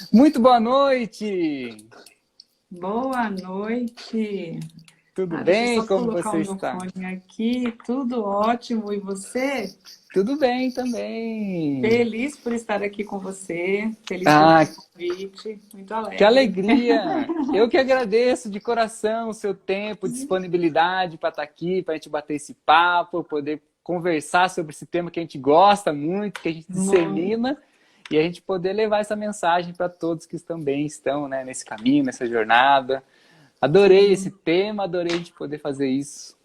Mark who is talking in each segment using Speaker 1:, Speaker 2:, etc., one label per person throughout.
Speaker 1: Muito boa noite!
Speaker 2: Boa noite.
Speaker 1: Tudo
Speaker 2: Deixa eu
Speaker 1: bem?
Speaker 2: só
Speaker 1: Como
Speaker 2: colocar
Speaker 1: você
Speaker 2: o meu
Speaker 1: está?
Speaker 2: fone aqui. Tudo ótimo. E você?
Speaker 1: Tudo bem também.
Speaker 2: Feliz por estar aqui com você. Feliz pelo
Speaker 1: Ah,
Speaker 2: seu convite. Muito
Speaker 1: que
Speaker 2: alegre.
Speaker 1: alegria! Eu que agradeço de coração o seu tempo, disponibilidade para estar aqui, para a gente bater esse papo, poder conversar sobre esse tema que a gente gosta muito, que a gente
Speaker 2: Muito.
Speaker 1: dissemina, e a gente poder levar essa mensagem para todos que também estão, né, nesse caminho, nessa jornada. Adorei esse
Speaker 2: Sim.
Speaker 1: tema, adorei a gente poder fazer isso.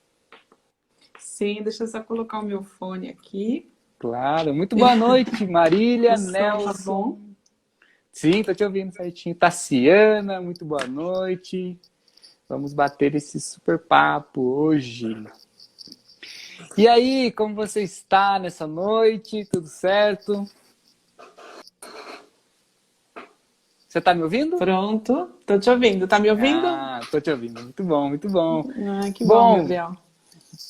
Speaker 2: Sim, deixa eu só colocar o meu fone aqui.
Speaker 1: Claro, muito boa noite, Marília,
Speaker 2: O som tá bom?
Speaker 1: Nelson. Sim, tô te ouvindo certinho. Tassiana, muito boa noite. Vamos bater esse super papo hoje. E aí, como você está nessa noite? Tudo certo? Você tá me ouvindo?
Speaker 2: Pronto. Tô te ouvindo. Tá me ouvindo?
Speaker 1: Ah, tô te ouvindo. Muito bom, muito bom.
Speaker 2: Ah, que bom,
Speaker 1: Bom,
Speaker 2: Gabriel.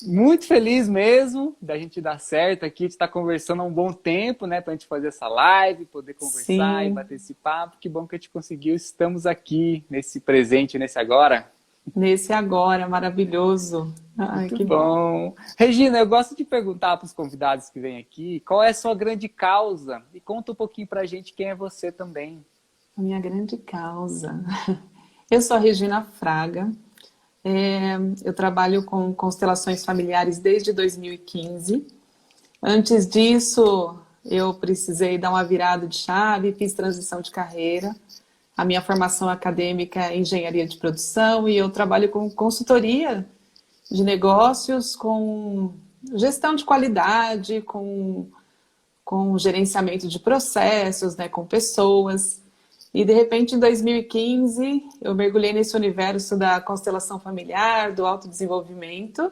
Speaker 1: muito feliz mesmo da gente dar certo aqui, de estar conversando há um bom tempo, né? Pra gente fazer essa live, poder conversar e
Speaker 2: Sim,
Speaker 1: bater esse papo. Que bom que a gente conseguiu. Estamos aqui nesse presente, nesse agora.
Speaker 2: nesse agora maravilhoso. Ai,
Speaker 1: Muito
Speaker 2: que bom.
Speaker 1: bom. Regina, eu gosto de perguntar para os convidados que vêm aqui qual é a sua grande causa e conta um pouquinho para a gente quem é você também.
Speaker 2: A minha grande causa. Eu sou a Regina Fraga. É, eu trabalho com constelações familiares desde 2015. Antes disso, eu precisei dar uma virada de chave, fiz transição de carreira. A minha formação acadêmica é engenharia de produção e eu trabalho com consultoria de negócios, com gestão de qualidade, com gerenciamento de processos, né, com pessoas. E de repente, em 2015, eu mergulhei nesse universo da constelação familiar, do autodesenvolvimento,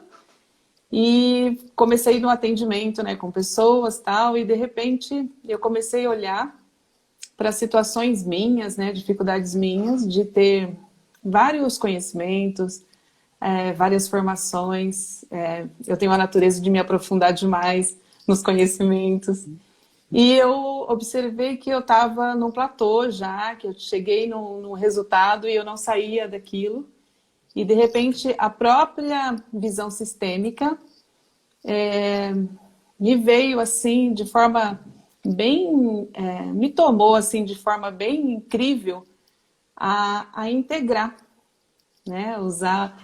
Speaker 2: e comecei no atendimento, né, com pessoas, tal, e de repente eu comecei a olhar para situações minhas, né, dificuldades minhas de ter vários conhecimentos, várias formações. Eu tenho a natureza de me aprofundar demais nos conhecimentos. E eu observei que eu estava num platô já, que eu cheguei num resultado e eu não saía daquilo. E, de repente, a própria visão sistêmica me veio, assim, de forma bem... me tomou, assim, de forma bem incrível a integrar, né? Usar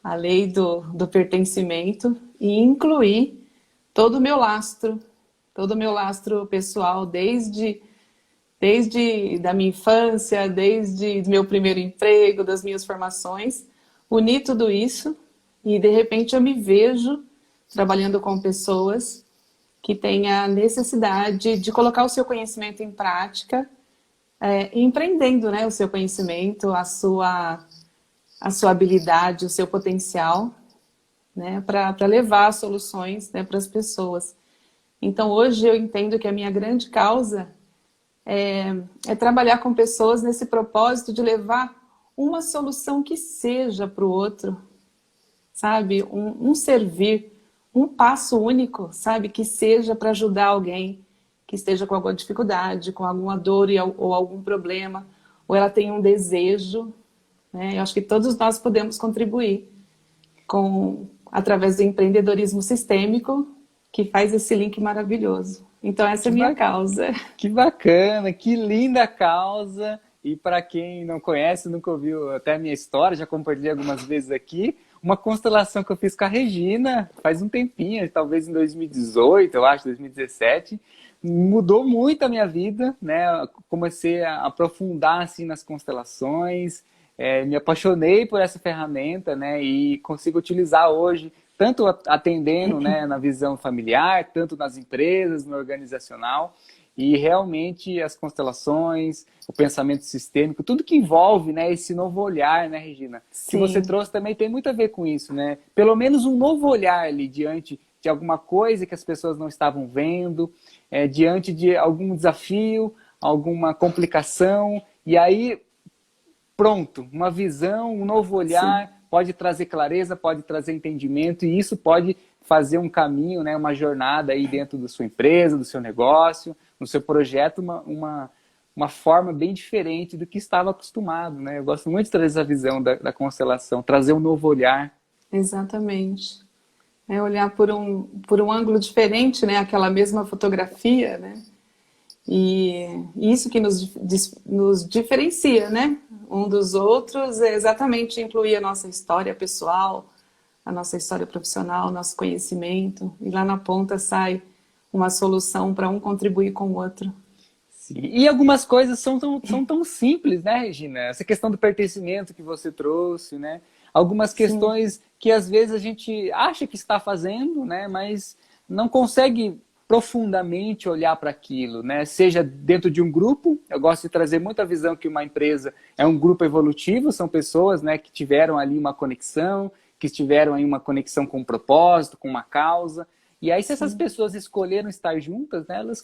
Speaker 2: a lei do pertencimento e incluir todo o meu lastro, todo o meu lastro pessoal, desde da minha infância, desde do meu primeiro emprego, das minhas formações, unir tudo isso e de repente eu me vejo trabalhando com pessoas que têm a necessidade de colocar o seu conhecimento em prática, empreendendo, né, o seu conhecimento, a sua habilidade, o seu potencial, né, para levar soluções, né, para as pessoas. Então hoje eu entendo que a minha grande causa é trabalhar com pessoas nesse propósito de levar uma solução que seja para o outro, sabe? Um servir, um passo único, sabe? Que seja para ajudar alguém que esteja com alguma dificuldade, com alguma dor ou algum problema, ou ela tem um desejo, né? Eu acho que todos nós podemos contribuir através do empreendedorismo sistêmico, que faz esse link maravilhoso. Então essa é
Speaker 1: Que,
Speaker 2: a minha
Speaker 1: ba
Speaker 2: causa.
Speaker 1: que bacana, que linda causa. E para quem não conhece, nunca ouviu até a minha história, já compartilhei algumas vezes aqui, uma constelação que eu fiz com a Regina faz um tempinho, talvez em 2018, eu acho, 2017, mudou muito a minha vida, né? Comecei a aprofundar assim nas constelações, me apaixonei por essa ferramenta, né? E consigo utilizar hoje tanto atendendo, né, na visão familiar, tanto nas empresas, no organizacional. E realmente as constelações, o pensamento sistêmico, tudo que envolve, né, esse novo olhar, né, Regina? Que você
Speaker 2: Sim,
Speaker 1: trouxe também tem muito a ver com isso, né? Pelo menos um novo olhar ali diante de alguma coisa que as pessoas não estavam vendo, diante de algum desafio, alguma complicação. E aí pronto, uma visão, um novo
Speaker 2: sim.
Speaker 1: olhar, pode trazer clareza, pode trazer entendimento, e isso pode fazer um caminho, né, uma jornada aí dentro da sua empresa, do seu negócio, no seu projeto, uma forma bem diferente do que estava acostumado, né? Eu gosto muito de trazer essa visão da constelação, trazer um novo olhar.
Speaker 2: Exatamente. É olhar por um ângulo diferente, né? Aquela mesma fotografia, né? E isso que nos diferencia, né? Um dos outros é exatamente incluir a nossa história pessoal, a nossa história profissional, nosso conhecimento. E lá na ponta sai uma solução para um contribuir com o outro.
Speaker 1: Sim. E algumas coisas são tão simples, né, Regina? Essa questão do pertencimento que você trouxe, né? Algumas
Speaker 2: Sim,
Speaker 1: questões que às vezes a gente acha que está fazendo, né, mas não consegue profundamente olhar para aquilo, né? Seja dentro de um grupo, eu gosto de trazer muita visão que uma empresa é um grupo evolutivo, são pessoas, né, que tiveram ali uma conexão, que tiveram aí uma conexão com um propósito, com uma causa. E aí, se essas
Speaker 2: sim.
Speaker 1: pessoas escolheram estar juntas, né, elas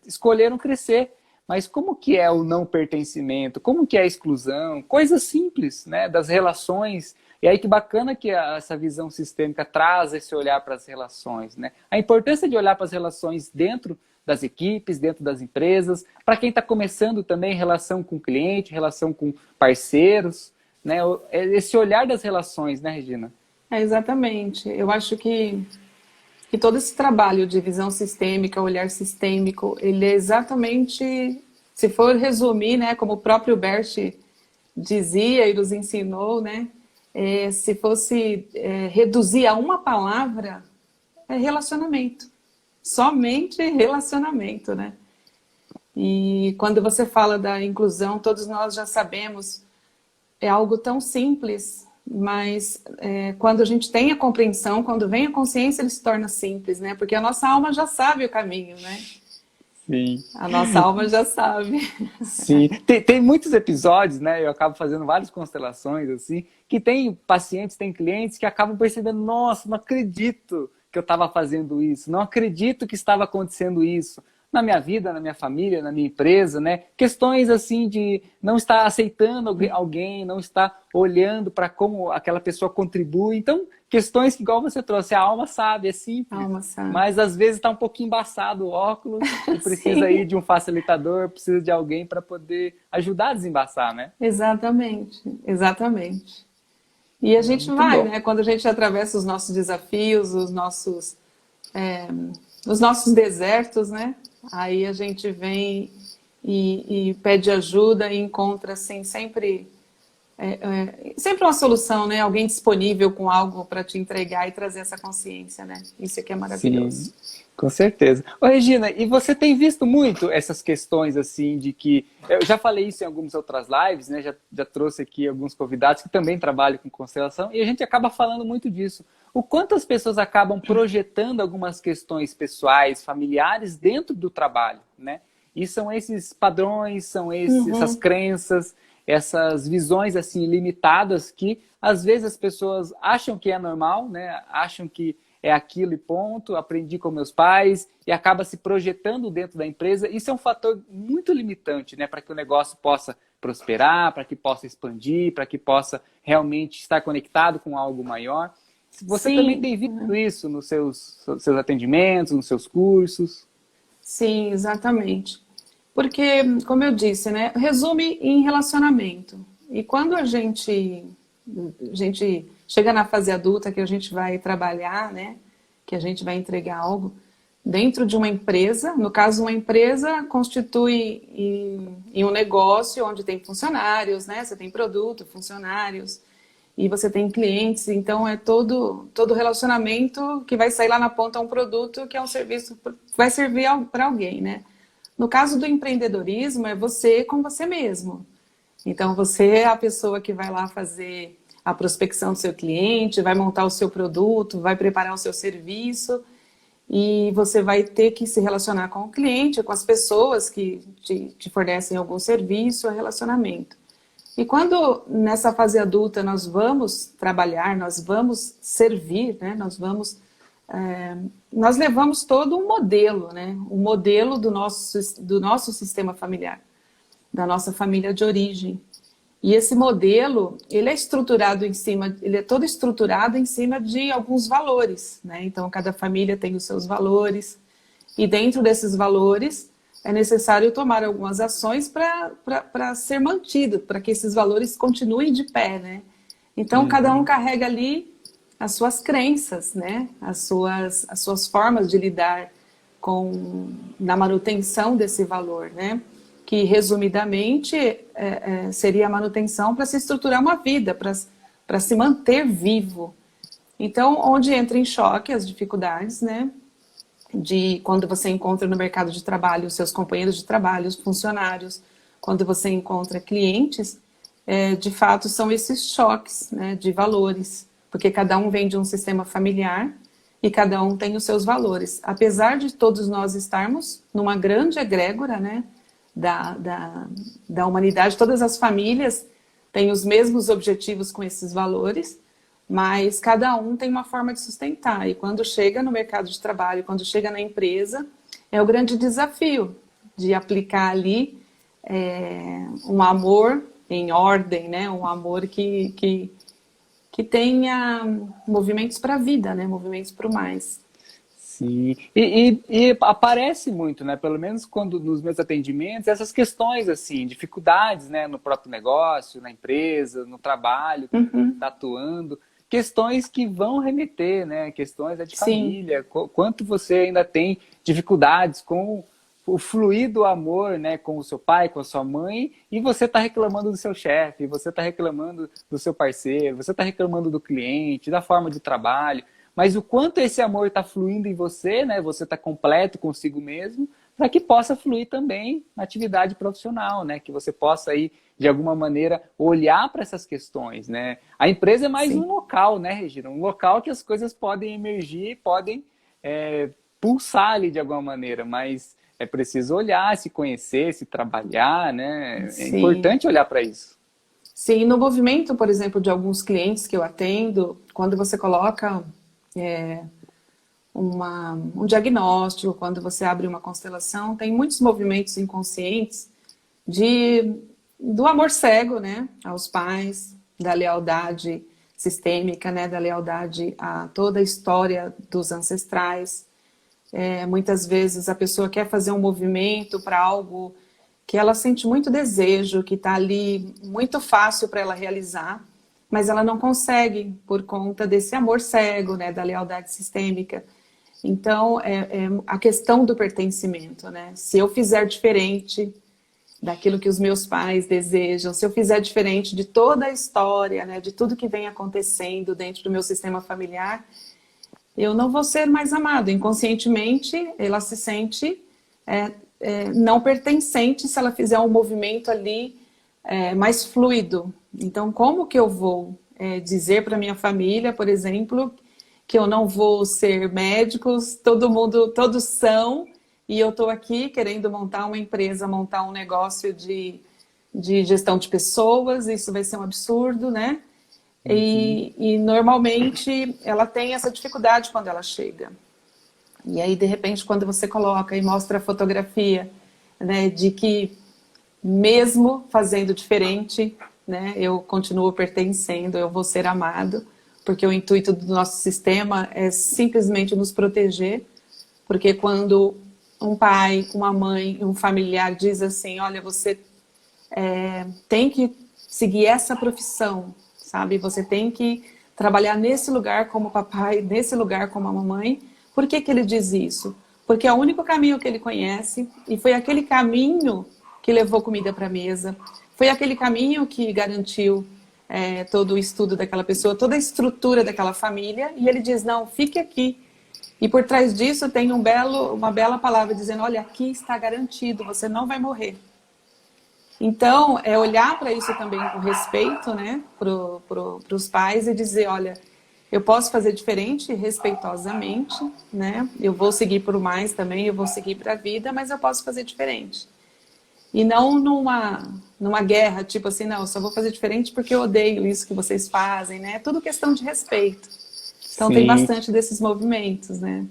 Speaker 1: escolheram crescer. Mas como que é o não pertencimento? Como que é a exclusão? Coisas simples, né, das relações. E aí que bacana que essa visão sistêmica traz esse olhar para as relações, né? A importância de olhar para as relações dentro das equipes, dentro das empresas, para quem está começando também relação com o cliente, relação com parceiros, né? Esse olhar das relações, né, Regina?
Speaker 2: É, exatamente. Eu acho que todo esse trabalho de visão sistêmica, olhar sistêmico, ele é exatamente, se for resumir, né, como o próprio Bert dizia e nos ensinou, né, se fosse reduzir a uma palavra, é relacionamento. Somente relacionamento, né? E quando você fala da inclusão, todos nós já sabemos, é algo tão simples, mas quando a gente tem a compreensão, quando vem a consciência, ele se torna simples, né? Porque a nossa alma já sabe o caminho, né?
Speaker 1: Sim.
Speaker 2: A nossa alma já sabe.
Speaker 1: Sim, tem muitos episódios, né? Eu acabo fazendo várias constelações, assim, que tem pacientes, tem clientes que acabam percebendo, nossa, não acredito que eu estava fazendo isso, não acredito que estava acontecendo isso na minha vida, na minha família, na minha empresa, né? Questões assim de não estar aceitando alguém, não estar olhando para como aquela pessoa contribui. Então, questões que, igual você trouxe, a alma sabe, é
Speaker 2: A
Speaker 1: simples,
Speaker 2: alma sabe.
Speaker 1: mas às vezes está um pouquinho embaçado o óculos e precisa aí
Speaker 2: Sim,
Speaker 1: de um facilitador, precisa de alguém para poder ajudar a desembaçar, né?
Speaker 2: exatamente, exatamente. E a gente
Speaker 1: Muito
Speaker 2: vai,
Speaker 1: bom.
Speaker 2: né? Quando a gente atravessa os nossos desafios, os nossos desertos, né? Aí a gente vem e pede ajuda e encontra assim sempre uma solução, né? Alguém disponível com algo para te entregar e trazer essa consciência, né? Isso aqui é
Speaker 1: Sim,
Speaker 2: maravilhoso.
Speaker 1: com certeza. Ô, Regina, e você tem visto muito essas questões assim de que eu já falei isso em algumas outras lives, né? Já trouxe aqui alguns convidados que também trabalham com constelação e a gente acaba falando muito disso. O quanto as pessoas acabam projetando algumas questões pessoais, familiares dentro do trabalho, né? E são esses padrões, essas
Speaker 2: Uhum.
Speaker 1: crenças, essas visões assim limitadas que às vezes as pessoas acham que é normal, né? Acham que é aquilo e ponto, aprendi com meus pais e acaba se projetando dentro da empresa. Isso é um fator muito limitante, né, para que o negócio possa prosperar, para que possa expandir, para que possa realmente estar conectado com algo maior. Você também
Speaker 2: Sim,
Speaker 1: tem visto isso nos seus atendimentos, nos seus cursos?
Speaker 2: sim, exatamente. Porque, como eu disse, né, resume em relacionamento. E quando a gente chega na fase adulta, que a gente vai trabalhar, né, que a gente vai entregar algo dentro de uma empresa, no caso, uma empresa constitui em um negócio onde tem funcionários, né, você tem produto, funcionários, e você tem clientes, então é todo relacionamento que vai sair lá na ponta um produto que é um serviço, vai servir para alguém, né? No caso do empreendedorismo, é você com você mesmo. Então, você é a pessoa que vai lá fazer a prospecção do seu cliente, vai montar o seu produto, vai preparar o seu serviço e você vai ter que se relacionar com o cliente, com as pessoas que te fornecem algum serviço ou relacionamento. E quando nessa fase adulta nós vamos trabalhar, nós vamos servir, né? Nós levamos todo um modelo, né? Um modelo do nosso sistema familiar, da nossa família de origem. E esse modelo, ele é todo estruturado em cima de alguns valores, né? Então, cada família tem os seus valores. E dentro desses valores, é necessário tomar algumas ações para ser mantido, para que esses valores continuem de pé, né? Então, cada um
Speaker 1: Uhum.
Speaker 2: carrega ali as suas crenças, né? As suas formas de lidar na manutenção desse valor, né? Que, resumidamente, seria a manutenção para se estruturar uma vida, para se manter vivo. Então, onde entra em choque as dificuldades, né? De quando você encontra no mercado de trabalho os seus companheiros de trabalho, os funcionários, quando você encontra clientes, de fato são esses choques, né, de valores, porque cada um vem de um sistema familiar e cada um tem os seus valores. Apesar de todos nós estarmos numa grande egrégora, né, da humanidade, todas as famílias têm os mesmos objetivos com esses valores, mas cada um tem uma forma de sustentar. E quando chega no mercado de trabalho, quando chega na empresa, é o grande desafio de aplicar ali um amor em ordem, né? Um amor que tenha movimentos para a vida, né? Movimentos para o mais.
Speaker 1: Sim, e aparece muito, né? Pelo menos quando nos meus atendimentos, essas questões assim, dificuldades, né? No próprio negócio, na empresa, no trabalho, que
Speaker 2: Uhum.
Speaker 1: está atuando, questões que vão remeter, né? Questões de
Speaker 2: Sim,
Speaker 1: família, quanto você ainda tem dificuldades com o fluir do amor, né? Com o seu pai, com a sua mãe, e você está reclamando do seu chefe, você está reclamando do seu parceiro, você está reclamando do cliente, da forma de trabalho. Mas o quanto esse amor está fluindo em você, né? Você está completo consigo mesmo, para que possa fluir também na atividade profissional, né? Que você possa aí, de alguma maneira, olhar para essas questões, né? A empresa é mais um
Speaker 2: sim.
Speaker 1: local, né, Regina? Um local que as coisas podem emergir, podem pulsar ali de alguma maneira, mas é preciso olhar, se conhecer, se trabalhar, né? É
Speaker 2: Sim.
Speaker 1: importante olhar para isso.
Speaker 2: Sim, no movimento, por exemplo, de alguns clientes que eu atendo, quando você coloca um diagnóstico, quando você abre uma constelação, tem muitos movimentos inconscientes do amor cego, né, aos pais, da lealdade sistêmica, né, da lealdade a toda a história dos ancestrais. Muitas vezes a pessoa quer fazer um movimento para algo que ela sente muito desejo, que está ali muito fácil para ela realizar, mas ela não consegue por conta desse amor cego, né, da lealdade sistêmica. Então, é a questão do pertencimento, né? Se eu fizer diferente daquilo que os meus pais desejam, se eu fizer diferente de toda a história, né, de tudo que vem acontecendo dentro do meu sistema familiar, eu não vou ser mais amado. Inconscientemente, ela se sente não pertencente se ela fizer um movimento ali mais fluido. Então, como que eu vou dizer para minha família, por exemplo, que eu não vou ser médicos, todo mundo, todos são, e eu estou aqui querendo montar uma empresa, montar um negócio de gestão de pessoas, isso vai ser um absurdo, né?
Speaker 1: Uhum.
Speaker 2: E normalmente ela tem essa dificuldade quando ela chega. E aí, de repente, quando você coloca e mostra a fotografia, né, de que mesmo fazendo diferente, né, eu continuo pertencendo, eu vou ser amado, porque o intuito do nosso sistema é simplesmente nos proteger, porque quando um pai, uma mãe, um familiar diz assim, olha, você tem que seguir essa profissão, sabe? Você tem que trabalhar nesse lugar como papai, nesse lugar como a mamãe. Por que que ele diz isso? Porque é o único caminho que ele conhece e foi aquele caminho que levou comida para a mesa, foi aquele caminho que garantiu todo o estudo daquela pessoa, toda a estrutura daquela família, e ele diz, não, fique aqui. E por trás disso tem uma bela palavra dizendo, olha, aqui está garantido, você não vai morrer. Então, é olhar para isso também com respeito, né, para os pais e dizer, olha, eu posso fazer diferente respeitosamente, né, eu vou seguir por mais também, eu vou seguir para a vida, mas eu posso fazer diferente. E não numa guerra, tipo assim, não, eu só vou fazer diferente porque eu odeio isso que vocês fazem, né, é tudo questão de respeito. Então, tem
Speaker 1: Sim.
Speaker 2: bastante desses movimentos, né.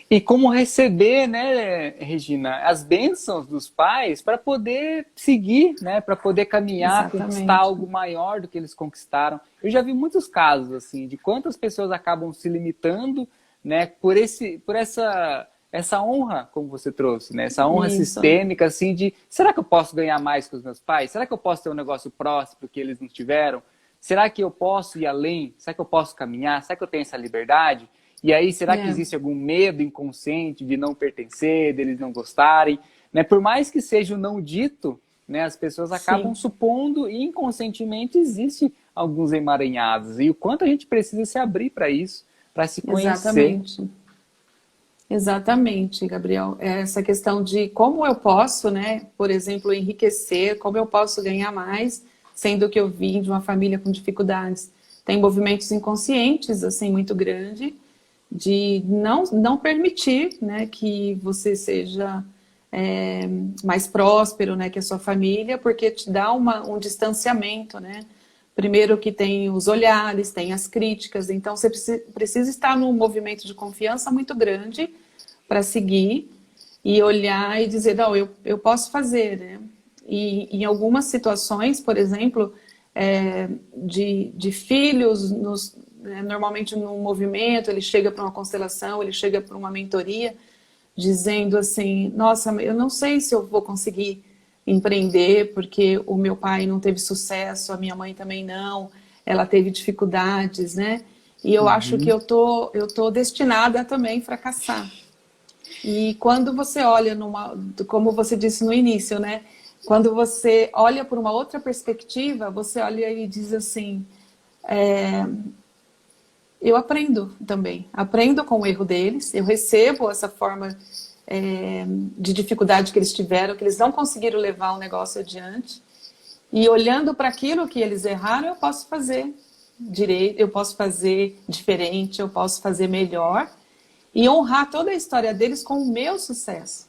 Speaker 1: E como receber, né, Regina, as bênçãos dos pais para poder seguir, né, para poder caminhar, conquistar
Speaker 2: Exatamente.
Speaker 1: algo maior do que eles conquistaram. Eu já vi muitos casos assim de quantas pessoas acabam se limitando, né, por essa essa honra, como você trouxe, né? Essa honra
Speaker 2: Isso.
Speaker 1: sistêmica, assim, de será que eu posso ganhar mais que os meus pais? Será que eu posso ter um negócio próspero que eles não tiveram? Será que eu posso ir além? Será que eu posso caminhar? Será que eu tenho essa liberdade? E aí, será que existe algum medo inconsciente de não pertencer, deles não gostarem? Né? Por mais que seja o não dito, né, as pessoas acabam supondo e inconscientemente existe alguns emaranhados. E o quanto a gente precisa se abrir para isso, para se conhecer.
Speaker 2: Exatamente, Gabriel. Essa questão de como eu posso, né, por exemplo, enriquecer, como eu posso ganhar mais, sendo que eu vim de uma família com dificuldades. Tem movimentos inconscientes, assim, muito grande, de não permitir, né, que você seja mais próspero, né, que a sua família, porque te dá um distanciamento, né? Primeiro que tem os olhares, tem as críticas, então você precisa estar num movimento de confiança muito grande para seguir e olhar e dizer, não, eu posso fazer, né? E em algumas situações, por exemplo, de filhos, normalmente num movimento, ele chega para uma constelação, ele chega para uma mentoria, dizendo assim, nossa, eu não sei se eu vou conseguir empreender, porque o meu pai não teve sucesso, a minha mãe também não, ela teve dificuldades, né? E eu acho que eu tô destinada a também fracassar. E quando você olha como você disse no início, né? Quando você olha por uma outra perspectiva, você olha e diz assim, eu aprendo também, aprendo com o erro deles, eu recebo essa forma de dificuldade que eles tiveram, que eles não conseguiram levar o negócio adiante, e olhando para aquilo que eles erraram, eu posso fazer direito, eu posso fazer diferente, eu posso fazer melhor, e honrar toda a história deles com o meu sucesso.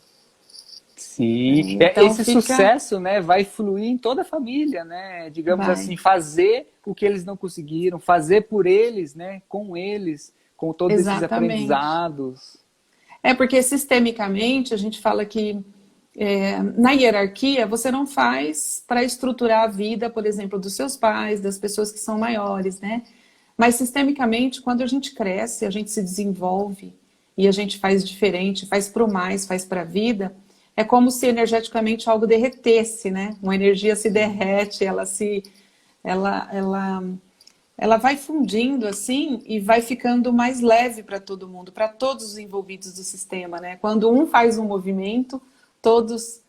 Speaker 1: Sim,
Speaker 2: Então,
Speaker 1: esse sucesso, né, vai fluir em toda a família, né? Digamos assim, fazer o que eles não conseguiram, fazer por eles, né, com todos esses aprendizados.
Speaker 2: Porque sistemicamente a gente fala que na hierarquia você não faz para estruturar a vida, por exemplo, dos seus pais, das pessoas que são maiores, né? Mas sistemicamente, quando a gente cresce, a gente se desenvolve e a gente faz diferente, faz para o mais, faz para a vida, é como se energeticamente algo derretesse, né? Uma energia se derrete, ela vai fundindo assim e vai ficando mais leve para todo mundo, para todos os envolvidos do sistema, né? Quando um faz um movimento, todos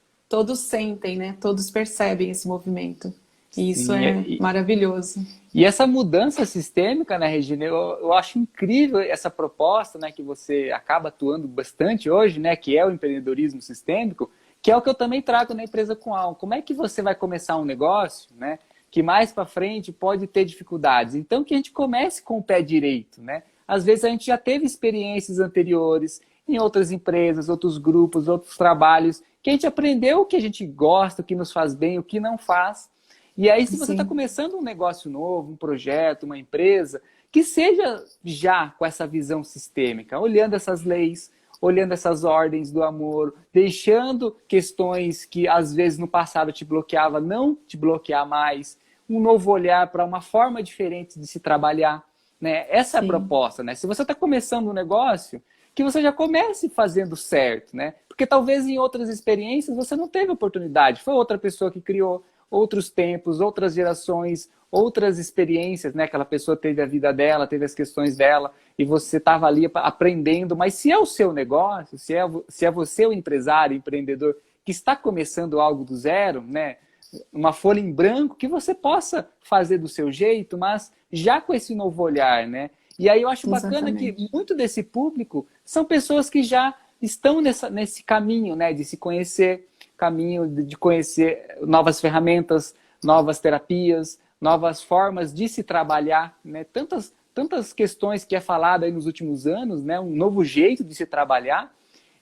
Speaker 2: sentem, né? Todos percebem esse movimento. E isso é maravilhoso.
Speaker 1: E essa mudança sistêmica, né, Regina, eu acho incrível essa proposta, né, que você acaba atuando bastante hoje, né, que é o empreendedorismo sistêmico, que é o que eu também trago na Empresa com Alma. Como é que você vai começar um negócio, né, que mais para frente pode ter dificuldades? Então, que a gente comece com o pé direito, né? Às vezes a gente já teve experiências anteriores em outras empresas, outros grupos, outros trabalhos, que a gente aprendeu o que a gente gosta, o que nos faz bem, o que não faz. E aí, se você está começando um negócio novo, um projeto, uma empresa, que seja já com essa visão sistêmica, olhando essas leis, olhando essas ordens do amor, deixando questões que às vezes no passado te bloqueava, não te bloquear mais, um novo olhar para uma forma diferente de se trabalhar, né? Essa é a proposta, né? Se você está começando um negócio, que você já comece fazendo certo, né? Porque talvez em outras experiências você não teve oportunidade, foi outra pessoa que criou, outros tempos, outras gerações, outras experiências, né? Aquela pessoa teve a vida dela, teve as questões dela, e você estava ali aprendendo. Mas se é o seu negócio, se é você o empresário, empreendedor, que está começando algo do zero, né? Uma folha em branco, que você possa fazer do seu jeito, mas já com esse novo olhar, né? E aí eu acho bacana que muito desse público são pessoas que já estão nesse caminho, né? De se conhecer, caminho de conhecer novas ferramentas, novas terapias, novas formas de se trabalhar, né? Tantas questões que é falado aí nos últimos anos, né? Um novo jeito de se trabalhar.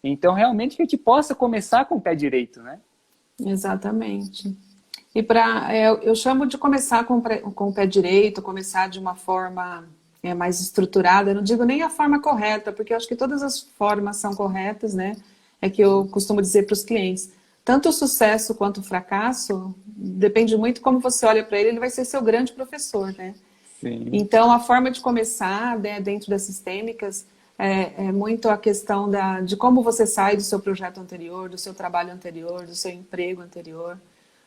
Speaker 1: Então, realmente, que a gente possa começar com o pé direito, né?
Speaker 2: Exatamente. E eu chamo de começar com o pé direito, começar de uma forma mais estruturada. Eu não digo nem a forma correta, porque eu acho que todas as formas são corretas, né? É que eu costumo dizer para os clientes. Tanto o sucesso quanto o fracasso depende muito como você olha para ele, ele vai ser seu grande professor, né?
Speaker 1: Sim.
Speaker 2: Então, a forma de começar, né, dentro das sistêmicas é muito a questão de como você sai do seu projeto anterior, do seu trabalho anterior, do seu emprego anterior.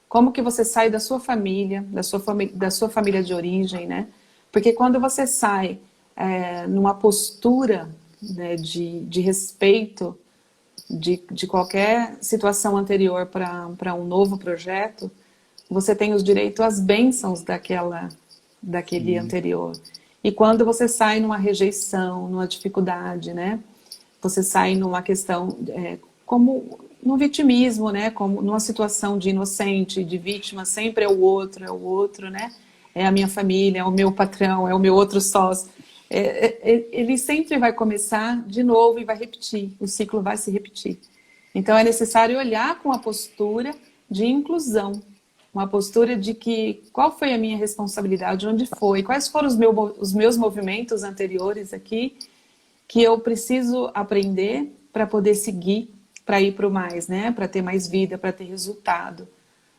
Speaker 2: Como que você sai da sua família, da sua família de origem, né? Porque quando você sai numa postura, né, de respeito de qualquer situação anterior para um novo projeto, você tem os direitos às bênçãos daquele anterior. E quando você sai numa rejeição, numa dificuldade, né? Você sai numa questão como no vitimismo, né? Como numa situação de inocente, de vítima, sempre é o outro, né? É a minha família, é o meu patrão, é o meu outro sócio. Ele sempre vai começar de novo e vai repetir, o ciclo vai se repetir. Então é necessário olhar com a postura de inclusão, uma postura de que qual foi a minha responsabilidade, onde foi, quais foram os meus movimentos anteriores aqui que eu preciso aprender para poder seguir, para ir para o mais, né? Para ter mais vida, para ter resultado,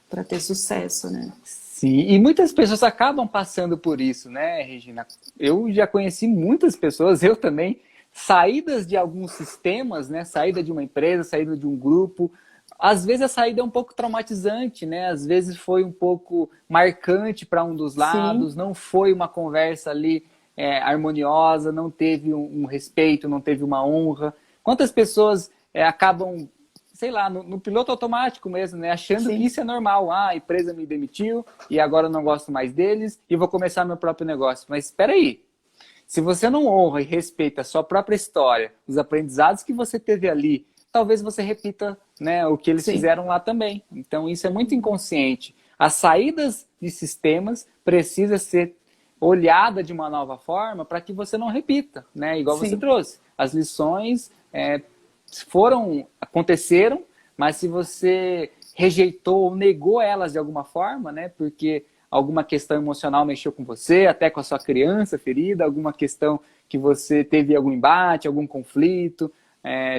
Speaker 2: para ter sucesso, né?
Speaker 1: Sim, e muitas pessoas acabam passando por isso, né, Regina? Eu já conheci muitas pessoas, eu também, saídas de alguns sistemas, né? Saída de uma empresa, saída de um grupo. Às vezes a saída é um pouco traumatizante, né? Às vezes foi um pouco marcante para um dos lados,
Speaker 2: Sim.
Speaker 1: não foi uma conversa ali harmoniosa, não teve um respeito, não teve uma honra. Quantas pessoas acabam, sei lá, no piloto automático mesmo, né? Achando que
Speaker 2: Sim.
Speaker 1: isso é normal. Ah, a empresa me demitiu e agora eu não gosto mais deles e vou começar meu próprio negócio. Mas espera aí, se você não honra e respeita a sua própria história, os aprendizados que você teve ali, talvez você repita, né, o que eles
Speaker 2: Sim.
Speaker 1: fizeram lá também. Então isso é muito inconsciente. As saídas de sistemas precisam ser olhada de uma nova forma para que você não repita, né? Igual você
Speaker 2: Sim.
Speaker 1: trouxe. As lições aconteceram, mas se você rejeitou ou negou elas de alguma forma, né? Porque alguma questão emocional mexeu com você, até com a sua criança ferida, alguma questão que você teve algum embate, algum conflito,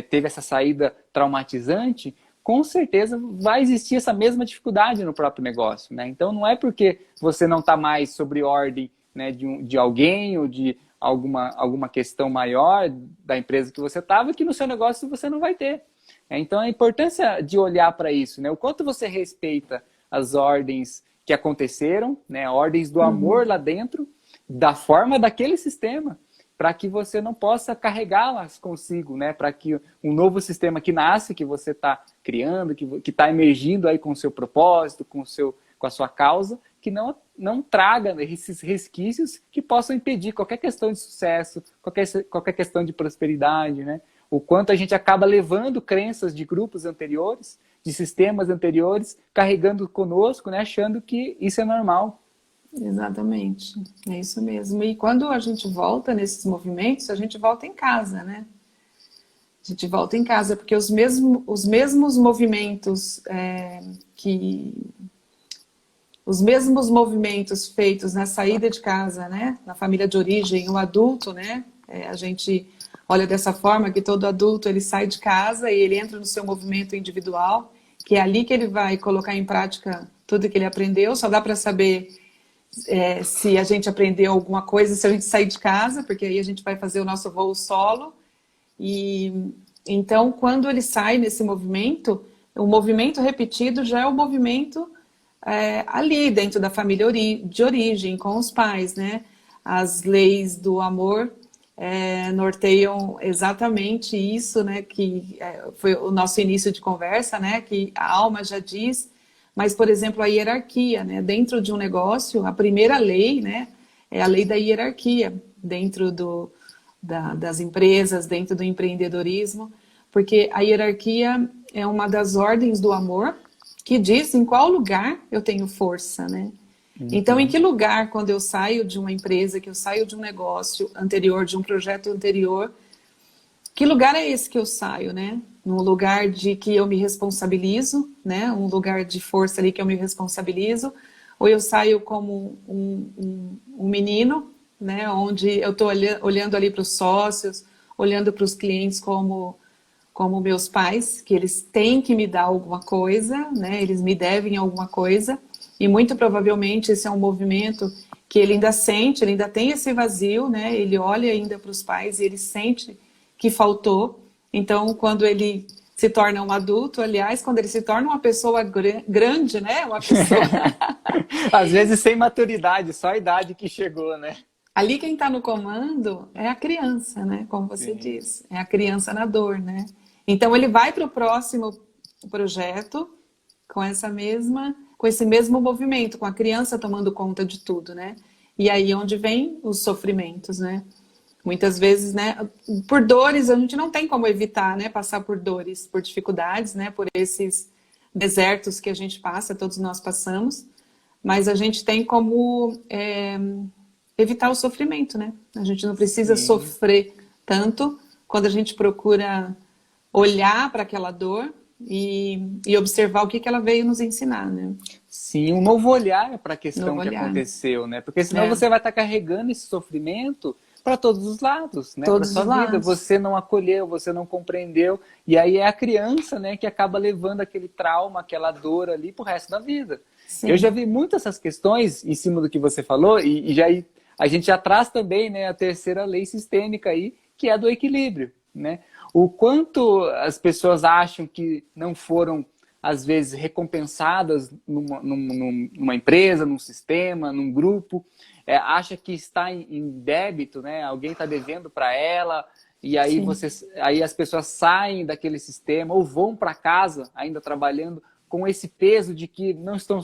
Speaker 1: teve essa saída traumatizante, com certeza vai existir essa mesma dificuldade no próprio negócio, né? Então não é porque você não está mais sobre ordem, né, de alguém ou de alguma questão maior da empresa que você estava que no seu negócio você não vai ter. Então a importância de olhar para isso, né? O quanto você respeita as ordens que aconteceram, né? Ordens do amor lá dentro, da forma daquele sistema, para que você não possa carregá-las consigo, né? Para que um novo sistema que nasce, que você está criando, que está emergindo aí com o seu propósito, com a sua causa, que não traga esses resquícios que possam impedir qualquer questão de sucesso, qualquer questão de prosperidade, né? O quanto a gente acaba levando crenças de grupos anteriores, de sistemas anteriores, carregando conosco, né? Achando que isso é normal.
Speaker 2: Exatamente, é isso mesmo. E quando a gente volta nesses movimentos, a gente volta em casa, né? A gente volta em casa, porque os mesmos movimentos os mesmos movimentos feitos na saída de casa, né? Na família de origem, o adulto, né? A gente olha dessa forma que todo adulto ele sai de casa e ele entra no seu movimento individual, que é ali que ele vai colocar em prática tudo que ele aprendeu. Só dá para saber se a gente aprendeu alguma coisa se a gente sair de casa, porque aí a gente vai fazer o nosso voo solo. E então, quando ele sai nesse movimento, o movimento repetido já é o movimento ali dentro da família de origem, com os pais, né? As leis do amor norteiam exatamente isso, né? Que foi o nosso início de conversa, né? Que a alma já diz. Mas, por exemplo, a hierarquia, né? Dentro de um negócio, a primeira lei, né? É a lei da hierarquia dentro das empresas, dentro do empreendedorismo, porque a hierarquia é uma das ordens do amor que diz em qual lugar eu tenho força, né? Então, em que lugar, quando eu saio de uma empresa, que eu saio de um negócio anterior, de um projeto anterior, que lugar é esse que eu saio, né? Num lugar de que eu me responsabilizo, né? Um lugar de força ali que eu me responsabilizo, ou eu saio como um menino, né? Onde eu estou olhando ali para os sócios, olhando para os clientes como meus pais, que eles têm que me dar alguma coisa, né? Eles me devem alguma coisa, e muito provavelmente esse é um movimento que ele ainda sente, ele ainda tem esse vazio, né? Ele olha ainda para os pais e ele sente que faltou. Então, quando ele se torna um adulto, aliás, quando ele se torna uma pessoa grande, né? Uma pessoa...
Speaker 1: Às vezes sem maturidade, só a idade que chegou, né?
Speaker 2: Ali quem está no comando é a criança, né? Como você diz, é a criança na dor, né? Então ele vai para o próximo projeto com esse mesmo movimento, com a criança tomando conta de tudo, né? E aí é onde vem os sofrimentos, né? Muitas vezes, né? Por dores, a gente não tem como evitar, né? Passar por dores, por dificuldades, né? Por esses desertos que a gente passa, todos nós passamos. Mas a gente tem como evitar o sofrimento, né? A gente não precisa sofrer tanto quando a gente procura olhar para aquela dor e observar o que ela veio nos ensinar, né?
Speaker 1: Sim, um novo olhar para a questão que aconteceu, né? Porque senão você vai estar carregando esse sofrimento para todos os lados, né? Para sua vida, você não acolheu, você não compreendeu, e aí é a criança, né, que acaba levando aquele trauma, aquela dor ali pro resto da vida. Sim. Eu já vi muitas essas questões em cima do que você falou, e a gente já traz também, né, a terceira lei sistêmica aí, que é a do equilíbrio, né? O quanto as pessoas acham que não foram, às vezes, recompensadas numa empresa, num sistema, num grupo, acha que está em débito, né? Alguém está devendo para ela, e aí, aí as pessoas saem daquele sistema ou vão para casa, ainda trabalhando, com esse peso de que não estão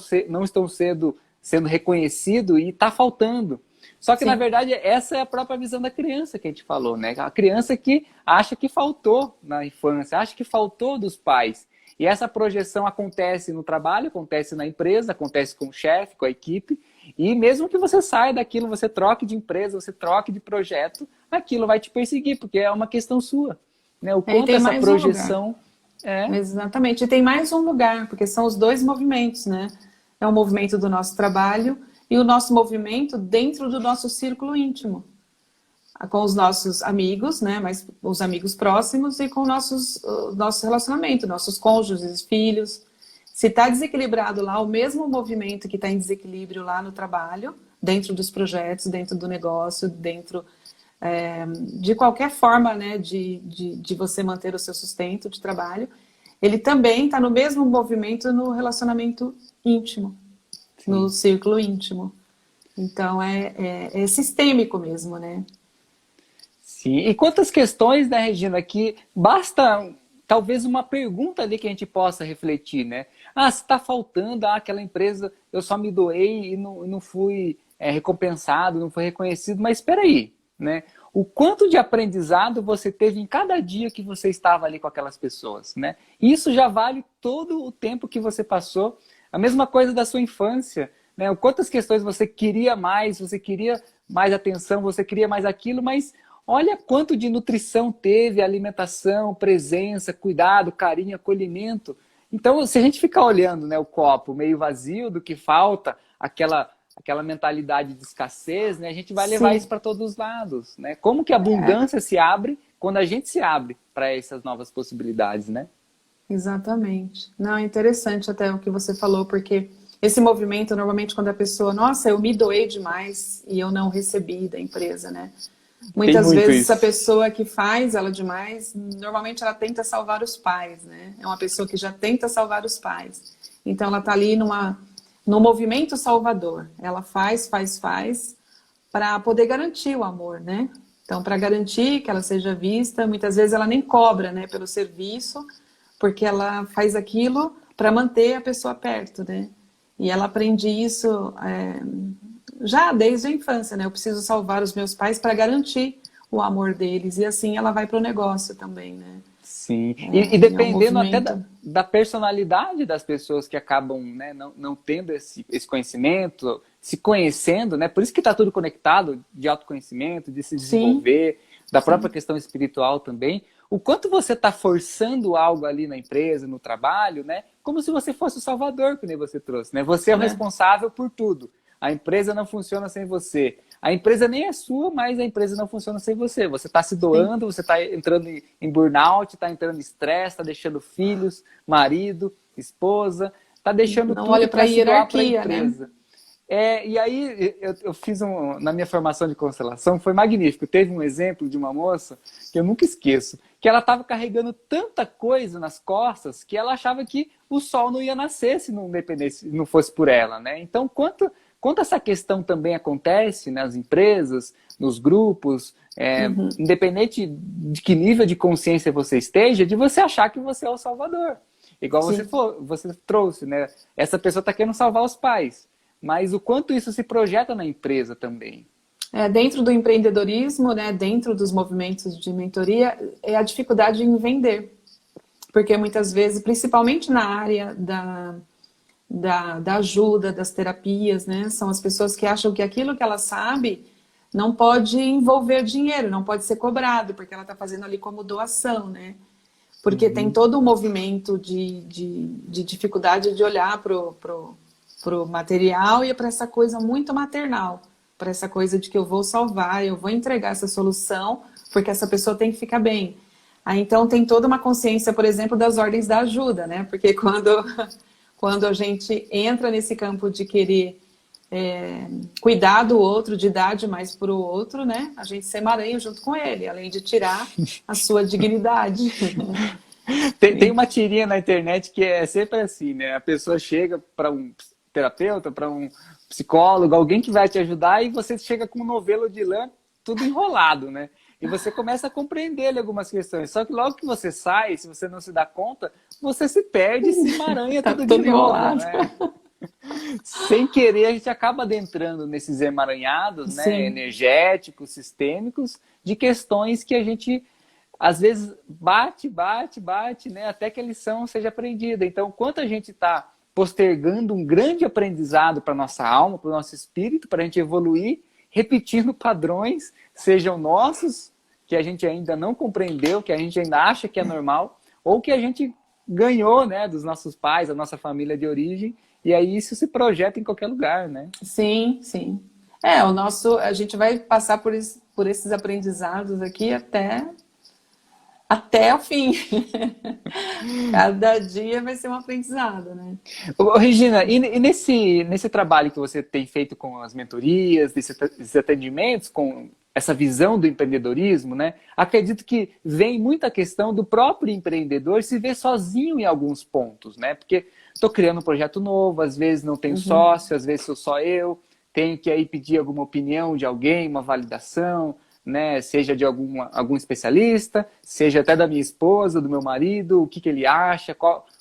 Speaker 1: sendo reconhecido e está faltando. Só que, na verdade, essa é a própria visão da criança que a gente falou, né? A criança que acha que faltou na infância, acha que faltou dos pais. E essa projeção acontece no trabalho, acontece na empresa, acontece com o chefe, com a equipe. E mesmo que você saia daquilo, você troque de empresa, você troque de projeto, aquilo vai te perseguir, porque é uma questão sua, né? O quanto essa projeção...
Speaker 2: Exatamente. E tem mais um lugar, porque são os dois movimentos, né? É o movimento do nosso trabalho e o nosso movimento dentro do nosso círculo íntimo. Com os nossos amigos, né? Mas os amigos próximos e com o nosso relacionamento, nossos cônjuges, filhos. Se está desequilibrado lá, o mesmo movimento que está em desequilíbrio lá no trabalho, dentro dos projetos, dentro do negócio, dentro de qualquer forma, né, de você manter o seu sustento de trabalho, ele também está no mesmo movimento no relacionamento íntimo, no círculo íntimo. Então, é sistêmico mesmo, né?
Speaker 1: Sim, e quantas questões, né, Regina, que basta talvez uma pergunta ali que a gente possa refletir, né? Ah, se está faltando, aquela empresa, eu só me doei e não fui recompensado, não fui reconhecido, mas espera aí, né? O quanto de aprendizado você teve em cada dia que você estava ali com aquelas pessoas, né? Isso já vale todo o tempo que você passou. A mesma coisa da sua infância, né? Quantas questões você queria mais atenção, você queria mais aquilo, mas olha quanto de nutrição teve, alimentação, presença, cuidado, carinho, acolhimento. Então, se a gente ficar olhando, né, o copo meio vazio do que falta, aquela mentalidade de escassez, né, a gente vai levar isso para todos os lados, né? Como que a abundância se abre quando a gente se abre para essas novas possibilidades, né?
Speaker 2: Exatamente. Não, é interessante até o que você falou, porque esse movimento, normalmente, quando a pessoa, nossa, eu me doei demais e eu não recebi da empresa, né? Muitas vezes a pessoa que faz ela demais, normalmente ela tenta salvar os pais, né? É uma pessoa que já tenta salvar os pais. Então ela está ali num movimento salvador. Ela faz para poder garantir o amor, né? Então, para garantir que ela seja vista, muitas vezes ela nem cobra, né, pelo serviço, porque ela faz aquilo para manter a pessoa perto, né? E ela aprende isso já desde a infância, né? Eu preciso salvar os meus pais para garantir o amor deles. E assim ela vai para o negócio também, né?
Speaker 1: Sim. E dependendo até da personalidade das pessoas que acabam, né, não tendo esse conhecimento, se conhecendo, né? Por isso que está tudo conectado, de autoconhecimento, de se desenvolver, da própria questão espiritual também. O quanto você está forçando algo ali na empresa, no trabalho, né? Como se você fosse o salvador, que nem você trouxe, né? Você é o responsável por tudo. A empresa não funciona sem você. A empresa nem é sua, mas a empresa não funciona sem você. Você está se doando, você está entrando em burnout, está entrando em estresse, está deixando filhos, marido, esposa, está deixando
Speaker 2: não
Speaker 1: tudo
Speaker 2: olha para a
Speaker 1: se doar para a
Speaker 2: hierarquia,
Speaker 1: empresa.
Speaker 2: né?
Speaker 1: E aí eu fiz na minha formação de constelação, foi magnífico. Teve um exemplo de uma moça que eu nunca esqueço, que ela estava carregando tanta coisa nas costas que ela achava que o sol não ia nascer se não dependesse, não fosse por ela, né? Então, quanto essa questão também acontece nas empresas, nos grupos, independente de que nível de consciência você esteja, de você achar que você é o salvador. Igual
Speaker 2: Sim.
Speaker 1: você trouxe, né? Essa pessoa está querendo salvar os pais. Mas o quanto isso se projeta na empresa também.
Speaker 2: Dentro do empreendedorismo, né, dentro dos movimentos de mentoria, é a dificuldade em vender. Porque muitas vezes, principalmente na área da ajuda, das terapias, né, são as pessoas que acham que aquilo que ela sabe não pode envolver dinheiro, não pode ser cobrado, porque ela está fazendo ali como doação, né? Porque tem todo um movimento de dificuldade de olhar pro material e para essa coisa muito maternal, para essa coisa de que eu vou salvar, eu vou entregar essa solução, porque essa pessoa tem que ficar bem. Aí então tem toda uma consciência, por exemplo, das ordens da ajuda, né? Porque quando a gente entra nesse campo de querer cuidar do outro, de dar demais para o outro, né? A gente se emaranha junto com ele, além de tirar a sua dignidade.
Speaker 1: Tem uma tirinha na internet que é sempre assim, né? A pessoa chega para um terapeuta, para um psicólogo, alguém que vai te ajudar, e você chega com um novelo de lã tudo enrolado, né? E você começa a compreender algumas questões. Só que logo que você sai, se você não se dá conta, você se perde e se emaranha
Speaker 2: Tá
Speaker 1: tudo de
Speaker 2: todo
Speaker 1: novo,
Speaker 2: enrolado.
Speaker 1: né? Sem querer, a gente acaba adentrando nesses emaranhados, né,
Speaker 2: Sim.
Speaker 1: energéticos, sistêmicos, de questões que a gente, às vezes, bate, né, até que a lição seja aprendida. Então, quanto a gente está postergando um grande aprendizado para a nossa alma, para o nosso espírito, para a gente evoluir, repetindo padrões, sejam nossos, que a gente ainda não compreendeu, que a gente ainda acha que é normal, ou que a gente ganhou, né, dos nossos pais, da nossa família de origem, e aí isso se projeta em qualquer lugar, né?
Speaker 2: Sim, sim. A gente vai passar por esses aprendizados aqui até o fim. Cada dia vai ser um aprendizado, né?
Speaker 1: Ô, Regina, e nesse trabalho que você tem feito com as mentorias, desses atendimentos, com essa visão do empreendedorismo, né? Acredito que vem muita questão do próprio empreendedor se ver sozinho em alguns pontos, né? Porque estou criando um projeto novo, às vezes não tenho sócio, às vezes sou só eu, tenho que aí pedir alguma opinião de alguém, uma validação, né? Seja de algum especialista, seja até da minha esposa, do meu marido, o que ele acha,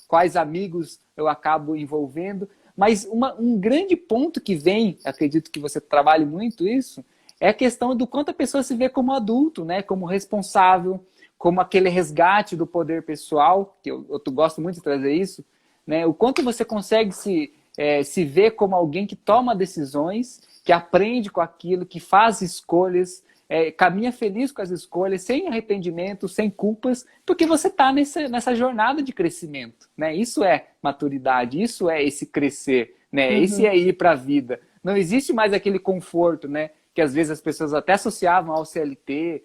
Speaker 1: quais amigos eu acabo envolvendo. Mas um grande ponto que vem, acredito que você trabalhe muito isso, é a questão do quanto a pessoa se vê como adulto, né? Como responsável, como aquele resgate do poder pessoal, que eu gosto muito de trazer isso, né? O quanto você consegue se ver como alguém que toma decisões, que aprende com aquilo, que faz escolhas, caminha feliz com as escolhas, sem arrependimento, sem culpas, porque você está nessa jornada de crescimento, né? Isso é maturidade, isso é esse crescer, né? Esse é ir para a vida. Não existe mais aquele conforto, né? Que às vezes as pessoas até associavam ao CLT,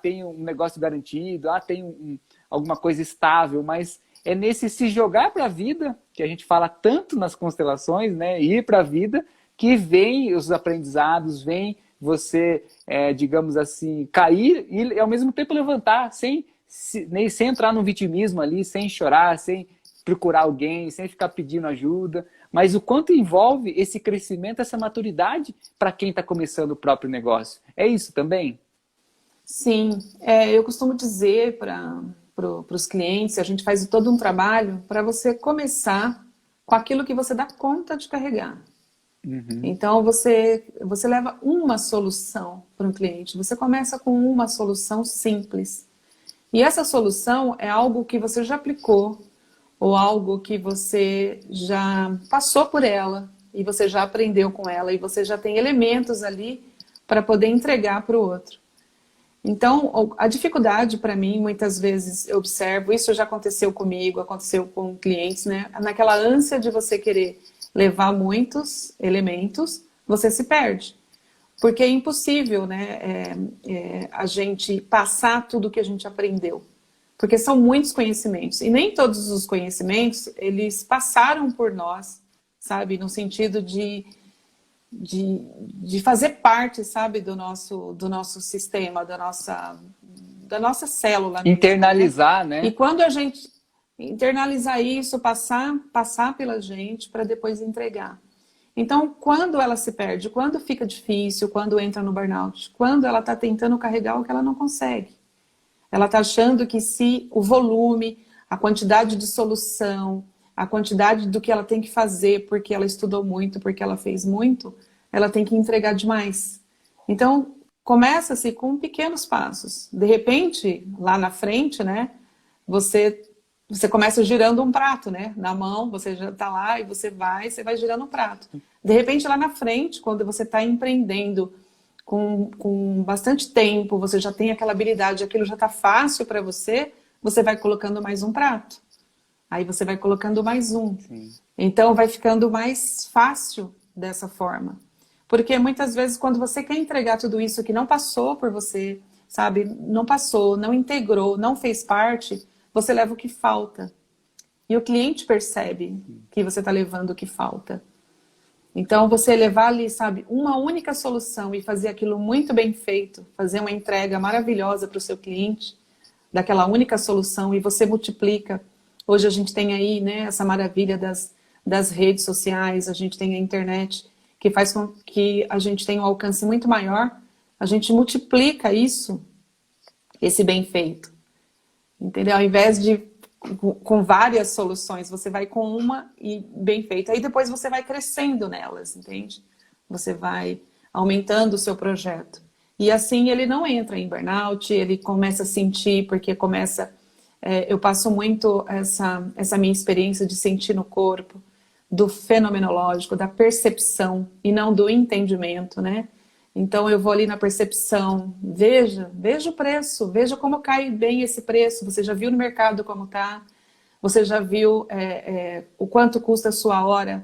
Speaker 1: tem um negócio garantido, tem alguma coisa estável, mas é nesse se jogar para a vida, que a gente fala tanto nas constelações, né? Ir para a vida, que vem os aprendizados, vem você, digamos assim, cair e ao mesmo tempo levantar, sem entrar no vitimismo ali, sem chorar, sem procurar alguém, sem ficar pedindo ajuda, mas o quanto envolve esse crescimento, essa maturidade para quem está começando o próprio negócio. É isso também?
Speaker 2: Sim, eu costumo dizer para os clientes, a gente faz todo um trabalho para você começar com aquilo que você dá conta de carregar. Então, você leva uma solução para um cliente. Você começa com uma solução simples. E essa solução é algo que você já aplicou, ou algo que você já passou por ela, e você já aprendeu com ela, e você já tem elementos ali para poder entregar para o outro. Então, a dificuldade para mim, muitas vezes eu observo, isso já aconteceu comigo, aconteceu com clientes, né? Naquela ânsia de você querer levar muitos elementos, você se perde. Porque é impossível, né, a gente passar tudo que a gente aprendeu. Porque são muitos conhecimentos. E nem todos os conhecimentos, eles passaram por nós, sabe? No sentido de de fazer parte, sabe, do nosso sistema, da nossa célula mesmo,
Speaker 1: Internalizar,
Speaker 2: né? E
Speaker 1: né?
Speaker 2: quando a gente internalizar isso, passar pela gente para depois entregar. Então, quando ela se perde, quando fica difícil, quando entra no burnout, quando ela está tentando carregar o que ela não consegue. Ela está achando que se o volume, a quantidade de solução, a quantidade do que ela tem que fazer, porque ela estudou muito, porque ela fez muito, ela tem que entregar demais. Então, começa-se com pequenos passos. De repente, lá na frente, né, você começa girando um prato, né? Na mão, você já está lá e você vai girando um prato. De repente, lá na frente, quando você está empreendendo com bastante tempo, você já tem aquela habilidade, aquilo já está fácil para você, você vai colocando mais um prato. Aí você vai colocando mais um.
Speaker 1: Sim.
Speaker 2: Então, vai ficando mais fácil dessa forma. Porque muitas vezes, quando você quer entregar tudo isso que não passou por você, sabe? Não passou, não integrou, não fez parte, você leva o que falta. E o cliente percebe que você está levando o que falta. Então, você levar ali, sabe, uma única solução e fazer aquilo muito bem feito, fazer uma entrega maravilhosa para o seu cliente, daquela única solução, e você multiplica. Hoje a gente tem aí, né, essa maravilha das redes sociais, a gente tem a internet, que faz com que a gente tenha um alcance muito maior, a gente multiplica isso, esse bem feito. Entendeu? Ao invés de com várias soluções, você vai com uma e bem feita. Aí depois você vai crescendo nelas, entende? Você vai aumentando o seu projeto. E assim ele não entra em burnout, ele começa a sentir, porque começa... eu passo muito essa minha experiência de sentir no corpo, do fenomenológico, da percepção e não do entendimento, né? Então eu vou ali na percepção, veja o preço, veja como cai bem esse preço, você já viu no mercado como tá, você já viu o quanto custa a sua hora,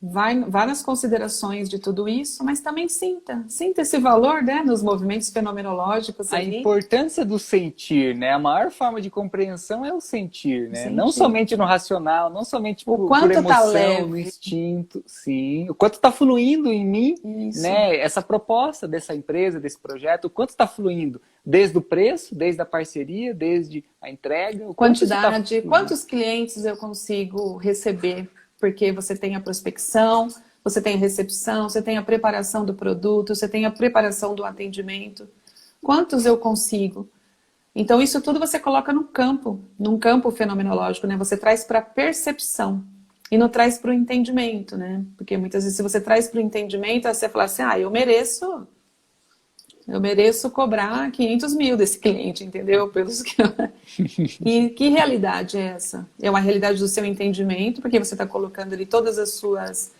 Speaker 2: vai nas considerações de tudo isso, mas também sinta esse valor, né, nos movimentos fenomenológicos
Speaker 1: A
Speaker 2: ali.
Speaker 1: importância do sentir, né? A maior forma de compreensão é o sentir, né? Não
Speaker 2: Sentir.
Speaker 1: somente no racional, não somente
Speaker 2: O
Speaker 1: por
Speaker 2: quanto tá
Speaker 1: emoção,
Speaker 2: leve.
Speaker 1: no instinto, sim. O quanto está fluindo em mim,
Speaker 2: Isso.
Speaker 1: né? Essa proposta dessa empresa, desse projeto, o quanto está fluindo desde o preço, desde a parceria, desde a entrega. O quanto isso tá
Speaker 2: Quantidade,
Speaker 1: fluindo.
Speaker 2: quantos clientes eu consigo receber, porque você tem a prospecção, você tem a recepção, você tem a preparação do produto, você tem a preparação do atendimento. Quantos eu consigo? Então, isso tudo você coloca num campo fenomenológico, né? Você traz para a percepção e não traz para o entendimento, né? Porque muitas vezes, se você traz para o entendimento, você fala assim, eu mereço cobrar 500 mil desse cliente, entendeu? Pelos que... E que realidade é essa? É uma realidade do seu entendimento, porque você está colocando ali todas as suas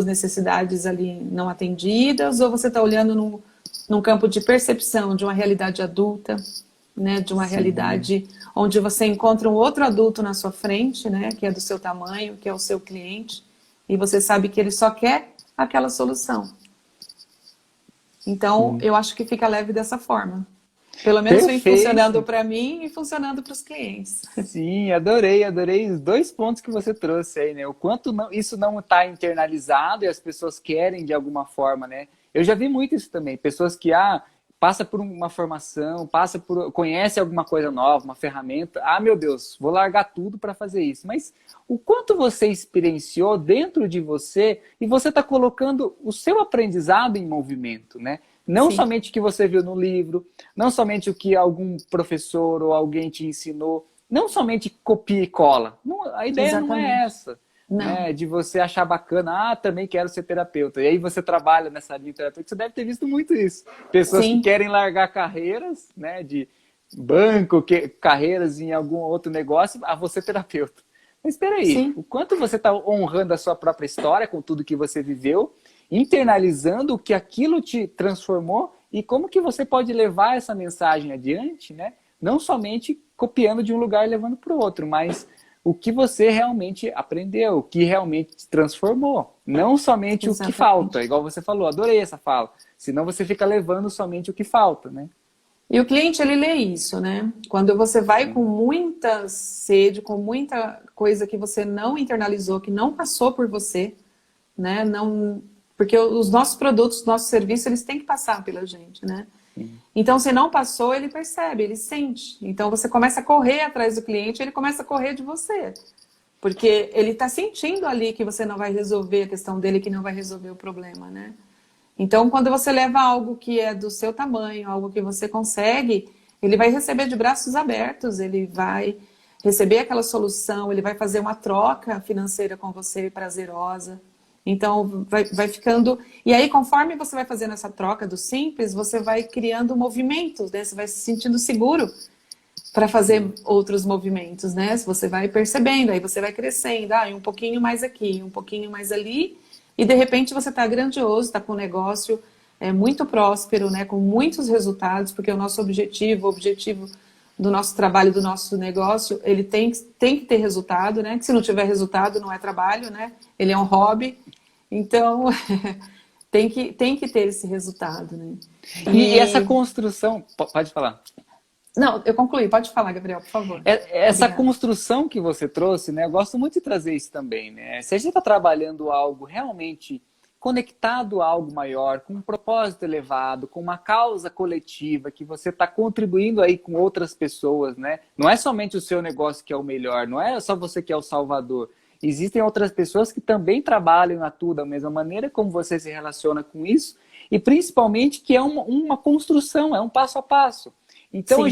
Speaker 2: necessidades ali não atendidas, ou você está olhando num campo de percepção de uma realidade adulta, né? De uma
Speaker 1: Sim.
Speaker 2: realidade onde você encontra um outro adulto na sua frente, né? Que é do seu tamanho, que é o seu cliente, e você sabe que ele só quer aquela solução. Então, eu acho que fica leve dessa forma. Pelo menos vem funcionando para mim e funcionando para os clientes.
Speaker 1: Sim, adorei os dois pontos que você trouxe aí, né? O quanto isso não está internalizado e as pessoas querem de alguma forma, né? Eu já vi muito isso também, pessoas que passa por uma formação, conhece alguma coisa nova, uma ferramenta, meu Deus, vou largar tudo para fazer isso. Mas o quanto você experienciou dentro de você e você está colocando o seu aprendizado em movimento, né? Não
Speaker 2: Sim.
Speaker 1: somente o que você viu no livro, não somente o que algum professor ou alguém te ensinou, não somente copia e cola. A ideia
Speaker 2: Exatamente.
Speaker 1: não é essa.
Speaker 2: Não.
Speaker 1: Né, de você achar bacana, também quero ser terapeuta. E aí você trabalha nessa linha terapêutica, você deve ter visto muito isso. Pessoas
Speaker 2: Sim.
Speaker 1: que querem largar carreiras, né, de banco, carreiras em algum outro negócio, a você terapeuta. Mas espera aí,
Speaker 2: Sim.
Speaker 1: o quanto você está honrando a sua própria história com tudo que você viveu, internalizando o que aquilo te transformou e como que você pode levar essa mensagem adiante, né? Não somente copiando de um lugar e levando para o outro, mas o que você realmente aprendeu, o que realmente te transformou. Não somente
Speaker 2: Exatamente.
Speaker 1: o que falta, igual você falou, adorei essa fala. Senão você fica levando somente o que falta, né?
Speaker 2: E o cliente, ele lê isso, né? Quando você vai com muita sede, com muita coisa que você não internalizou, que não passou por você, né? Não, porque os nossos produtos, os nossos serviços, eles têm que passar pela gente, né? Então, se não passou, ele percebe, ele sente. Então, você começa a correr atrás do cliente, ele começa a correr de você. Porque ele está sentindo ali que você não vai resolver a questão dele, que não vai resolver o problema, né? Então, quando você leva algo que é do seu tamanho, algo que você consegue, ele vai receber de braços abertos, ele vai receber aquela solução, ele vai fazer uma troca financeira com você prazerosa. Então, vai ficando... E aí, conforme você vai fazendo essa troca do simples, você vai criando movimentos, né? Você vai se sentindo seguro para fazer outros movimentos, né? Você vai percebendo, aí você vai crescendo, um pouquinho mais aqui, um pouquinho mais ali, e de repente você está grandioso, está com um negócio muito próspero, né? Com muitos resultados, porque o nosso objetivo, o objetivo do nosso trabalho, do nosso negócio, ele tem que ter resultado, né? Que se não tiver resultado, não é trabalho, né? Ele é um hobby. Então, tem que ter esse resultado, né?
Speaker 1: E essa construção... Pode falar.
Speaker 2: Não, eu concluí. Pode falar, Gabriel, por favor.
Speaker 1: Essa
Speaker 2: Obrigada.
Speaker 1: construção que você trouxe, né? Eu gosto muito de trazer isso também, né? Se a gente está trabalhando algo realmente conectado a algo maior, com um propósito elevado, com uma causa coletiva, que você está contribuindo aí com outras pessoas, né? Não é somente o seu negócio que é o melhor, não é só você que é o salvador. Existem outras pessoas que também trabalham na tua da mesma maneira, como você se relaciona com isso, e principalmente que é uma construção, é um passo a passo. Então,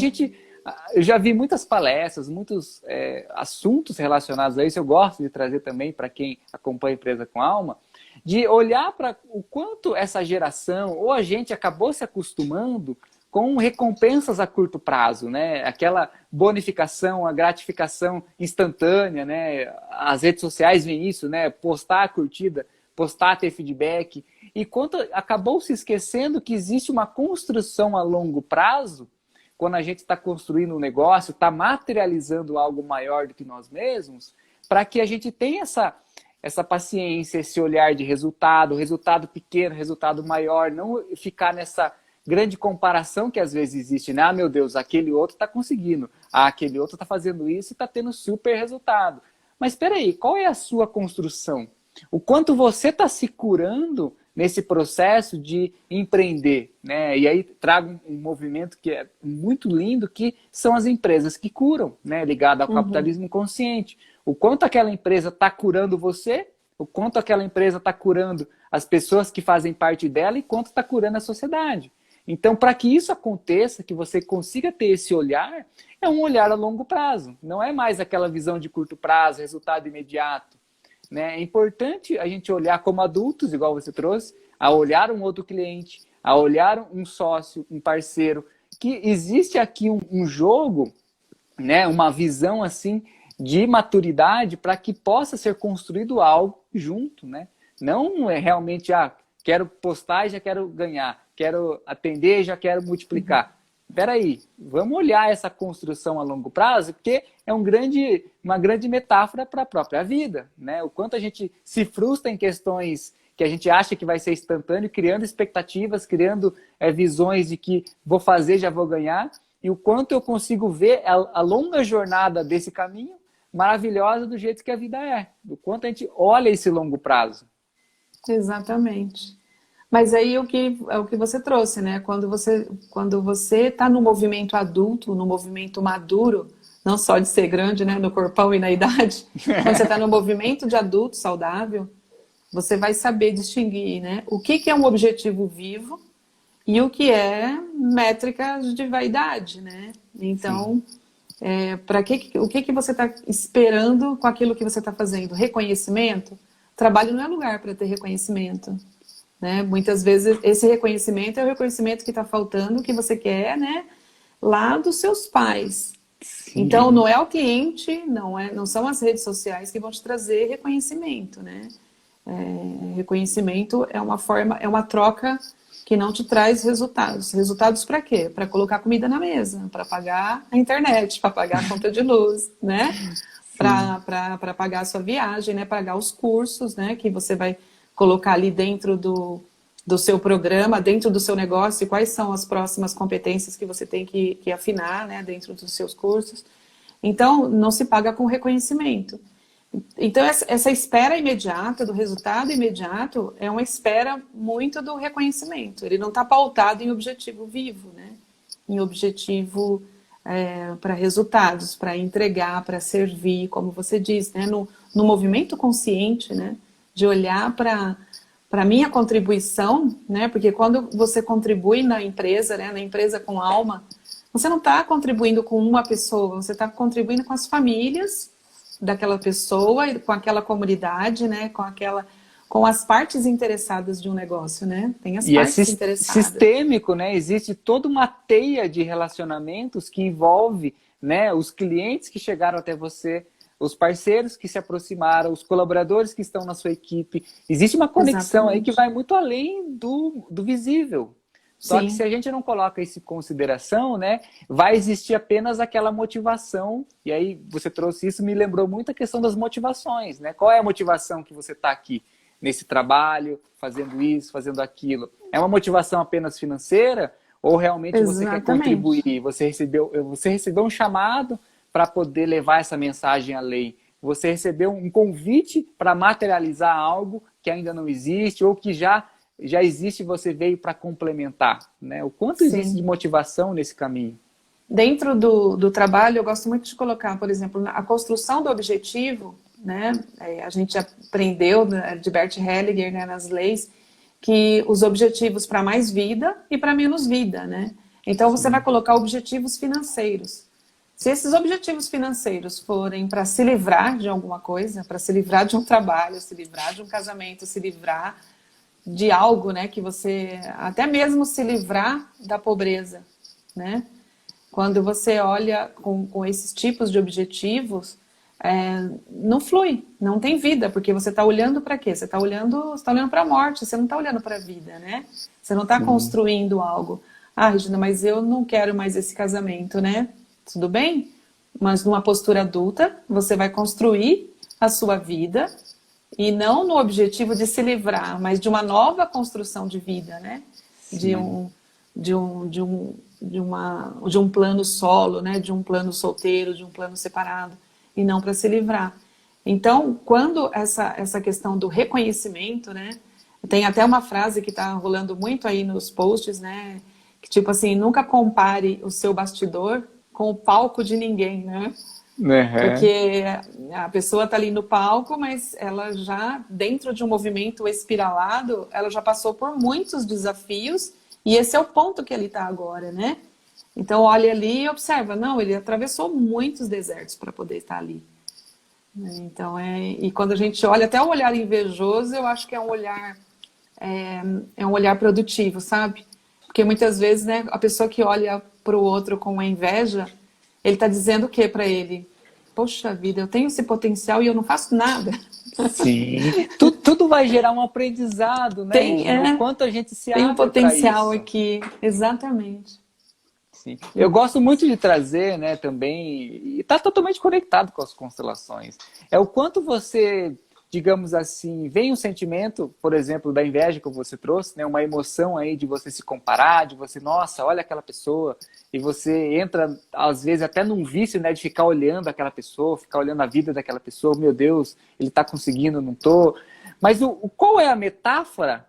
Speaker 1: eu já vi muitas palestras, muitos assuntos relacionados a isso, eu gosto de trazer também para quem acompanha a Empresa com Alma, de olhar para o quanto essa geração, ou a gente acabou se acostumando com recompensas a curto prazo, né? Aquela bonificação, a gratificação instantânea, né? As redes sociais veem isso, né? Postar a curtida, postar, ter feedback. E quanto acabou se esquecendo que existe uma construção a longo prazo, quando a gente está construindo um negócio, está materializando algo maior do que nós mesmos, para que a gente tenha essa paciência, esse olhar de resultado pequeno, resultado maior, não ficar nessa grande comparação que às vezes existe, né? Meu Deus, aquele outro está conseguindo, aquele outro está fazendo isso e está tendo super resultado. Mas espera aí, qual é a sua construção? O quanto você está se curando nesse processo de empreender, né? E aí trago um movimento que é muito lindo, que são as empresas que curam, né? Ligado ao capitalismo consciente. O quanto aquela empresa está curando você, o quanto aquela empresa está curando as pessoas que fazem parte dela e quanto está curando a sociedade. Então, para que isso aconteça, que você consiga ter esse olhar, é um olhar a longo prazo. Não é mais aquela visão de curto prazo, resultado imediato. Né? É importante a gente olhar como adultos, igual você trouxe, a olhar um outro cliente, a olhar um sócio, um parceiro, que existe aqui um jogo, né? Uma visão assim de maturidade para que possa ser construído algo junto. Né? Não é realmente, quero postar e já quero ganhar, quero atender e já quero multiplicar. Espera aí, vamos olhar essa construção a longo prazo, porque é uma grande metáfora para a própria vida, né? O quanto a gente se frustra em questões que a gente acha que vai ser instantâneo, criando expectativas, criando visões de que vou fazer, já vou ganhar, e o quanto eu consigo ver a longa jornada desse caminho maravilhosa do jeito que a vida é, do quanto a gente olha esse longo prazo.
Speaker 2: Exatamente. Mas aí é o que você trouxe, né? Quando você está no movimento adulto, no movimento maduro, não só de ser grande, né, no corpão e na idade, quando você está no movimento de adulto saudável, você vai saber distinguir, né, o que é um objetivo vivo e o que é métricas de vaidade, né? Então, o que você está esperando com aquilo que você está fazendo? Reconhecimento? Trabalho não é lugar para ter reconhecimento. Né? Muitas vezes esse reconhecimento é o reconhecimento que está faltando, que você quer, né? Lá dos seus pais. Sim. Então não é o cliente, não são as redes sociais que vão te trazer reconhecimento, né? Reconhecimento é uma forma, é uma troca que não te traz resultados. Resultados para quê? Para colocar comida na mesa, para pagar a internet, para pagar a conta de luz, né? Para pagar a sua viagem, né? Pagar os cursos, né? Que você vai colocar ali dentro do seu programa, dentro do seu negócio, quais são as próximas competências que você tem que afinar, né, dentro dos seus cursos. Então, não se paga com reconhecimento. Então, essa espera imediata, do resultado imediato, é uma espera muito do reconhecimento. Ele não está pautado em objetivo vivo, né? Em objetivo para resultados, para entregar, para servir, como você diz, né? No movimento consciente, né? De olhar para a minha contribuição, né? Porque quando você contribui na empresa, né? Na empresa com alma, você não está contribuindo com uma pessoa, você está contribuindo com as famílias daquela pessoa, com aquela comunidade, né? Com as partes interessadas de um negócio, né? Tem as partes interessadas.
Speaker 1: Sistêmico, né? Existe toda uma teia de relacionamentos que envolve, né, os clientes que chegaram até você, os parceiros que se aproximaram, os colaboradores que estão na sua equipe. Existe uma conexão aí que vai muito além do visível. Só que se a gente não coloca isso em consideração, né, vai existir apenas aquela motivação. E aí você trouxe isso, me lembrou muito a questão das motivações, né? Qual é a motivação que você está aqui nesse trabalho, fazendo isso, fazendo aquilo? É uma motivação apenas financeira? Ou realmente você quer contribuir? Você recebeu um chamado para poder levar essa mensagem além. Você recebeu um convite para materializar algo que ainda não existe ou que já existe e você veio para complementar, né? O quanto existe de motivação nesse caminho?
Speaker 2: Dentro do trabalho, eu gosto muito de colocar, por exemplo, a construção do objetivo, né? A gente aprendeu de Bert Hellinger, né, nas leis, que os objetivos para mais vida e para menos vida, né? Então você vai colocar objetivos financeiros. Se esses objetivos financeiros forem para se livrar de alguma coisa, para se livrar de um trabalho, se livrar de um casamento, se livrar de algo, né, que você, até mesmo se livrar da pobreza, né? Quando você olha com esses tipos de objetivos, não flui, não tem vida, porque você está olhando para quê? Você está olhando para a morte, você não está olhando para a vida, né? Você não está construindo algo. Ah, Regina, mas eu não quero mais esse casamento, né? Tudo bem? Mas numa postura adulta, você vai construir a sua vida, e não no objetivo de se livrar, mas de uma nova construção de vida, né? De um plano solo, né? De um plano solteiro, de um plano separado, e não para se livrar. Então, quando essa questão do reconhecimento, né? Tem até uma frase que está rolando muito aí nos posts, né? Que tipo assim, nunca compare o seu bastidor com o palco de ninguém, né? Porque a pessoa está ali no palco, mas ela já, dentro de um movimento espiralado, ela já passou por muitos desafios e esse é o ponto que ele está agora, né? Então olha ali e observa, não, ele atravessou muitos desertos para poder estar ali. Então e quando a gente olha, até o olhar invejoso, eu acho que é um olhar produtivo, sabe? Porque muitas vezes, né, a pessoa que olha para o outro com a inveja, ele está dizendo o que para ele? Poxa vida, eu tenho esse potencial e eu não faço nada.
Speaker 1: Sim. Tudo vai gerar um aprendizado, né? O quanto a gente se abre.
Speaker 2: Tem um potencial aqui, exatamente.
Speaker 1: Sim. Eu gosto muito de trazer, né, também, e está totalmente conectado com as constelações. É o quanto você, digamos assim, vem um sentimento, por exemplo, da inveja que você trouxe, né, uma emoção aí de você se comparar, de você, nossa, olha aquela pessoa, e você entra, às vezes, até num vício, né, de ficar olhando aquela pessoa, ficar olhando a vida daquela pessoa, meu Deus, ele está conseguindo, não estou. Mas qual é a metáfora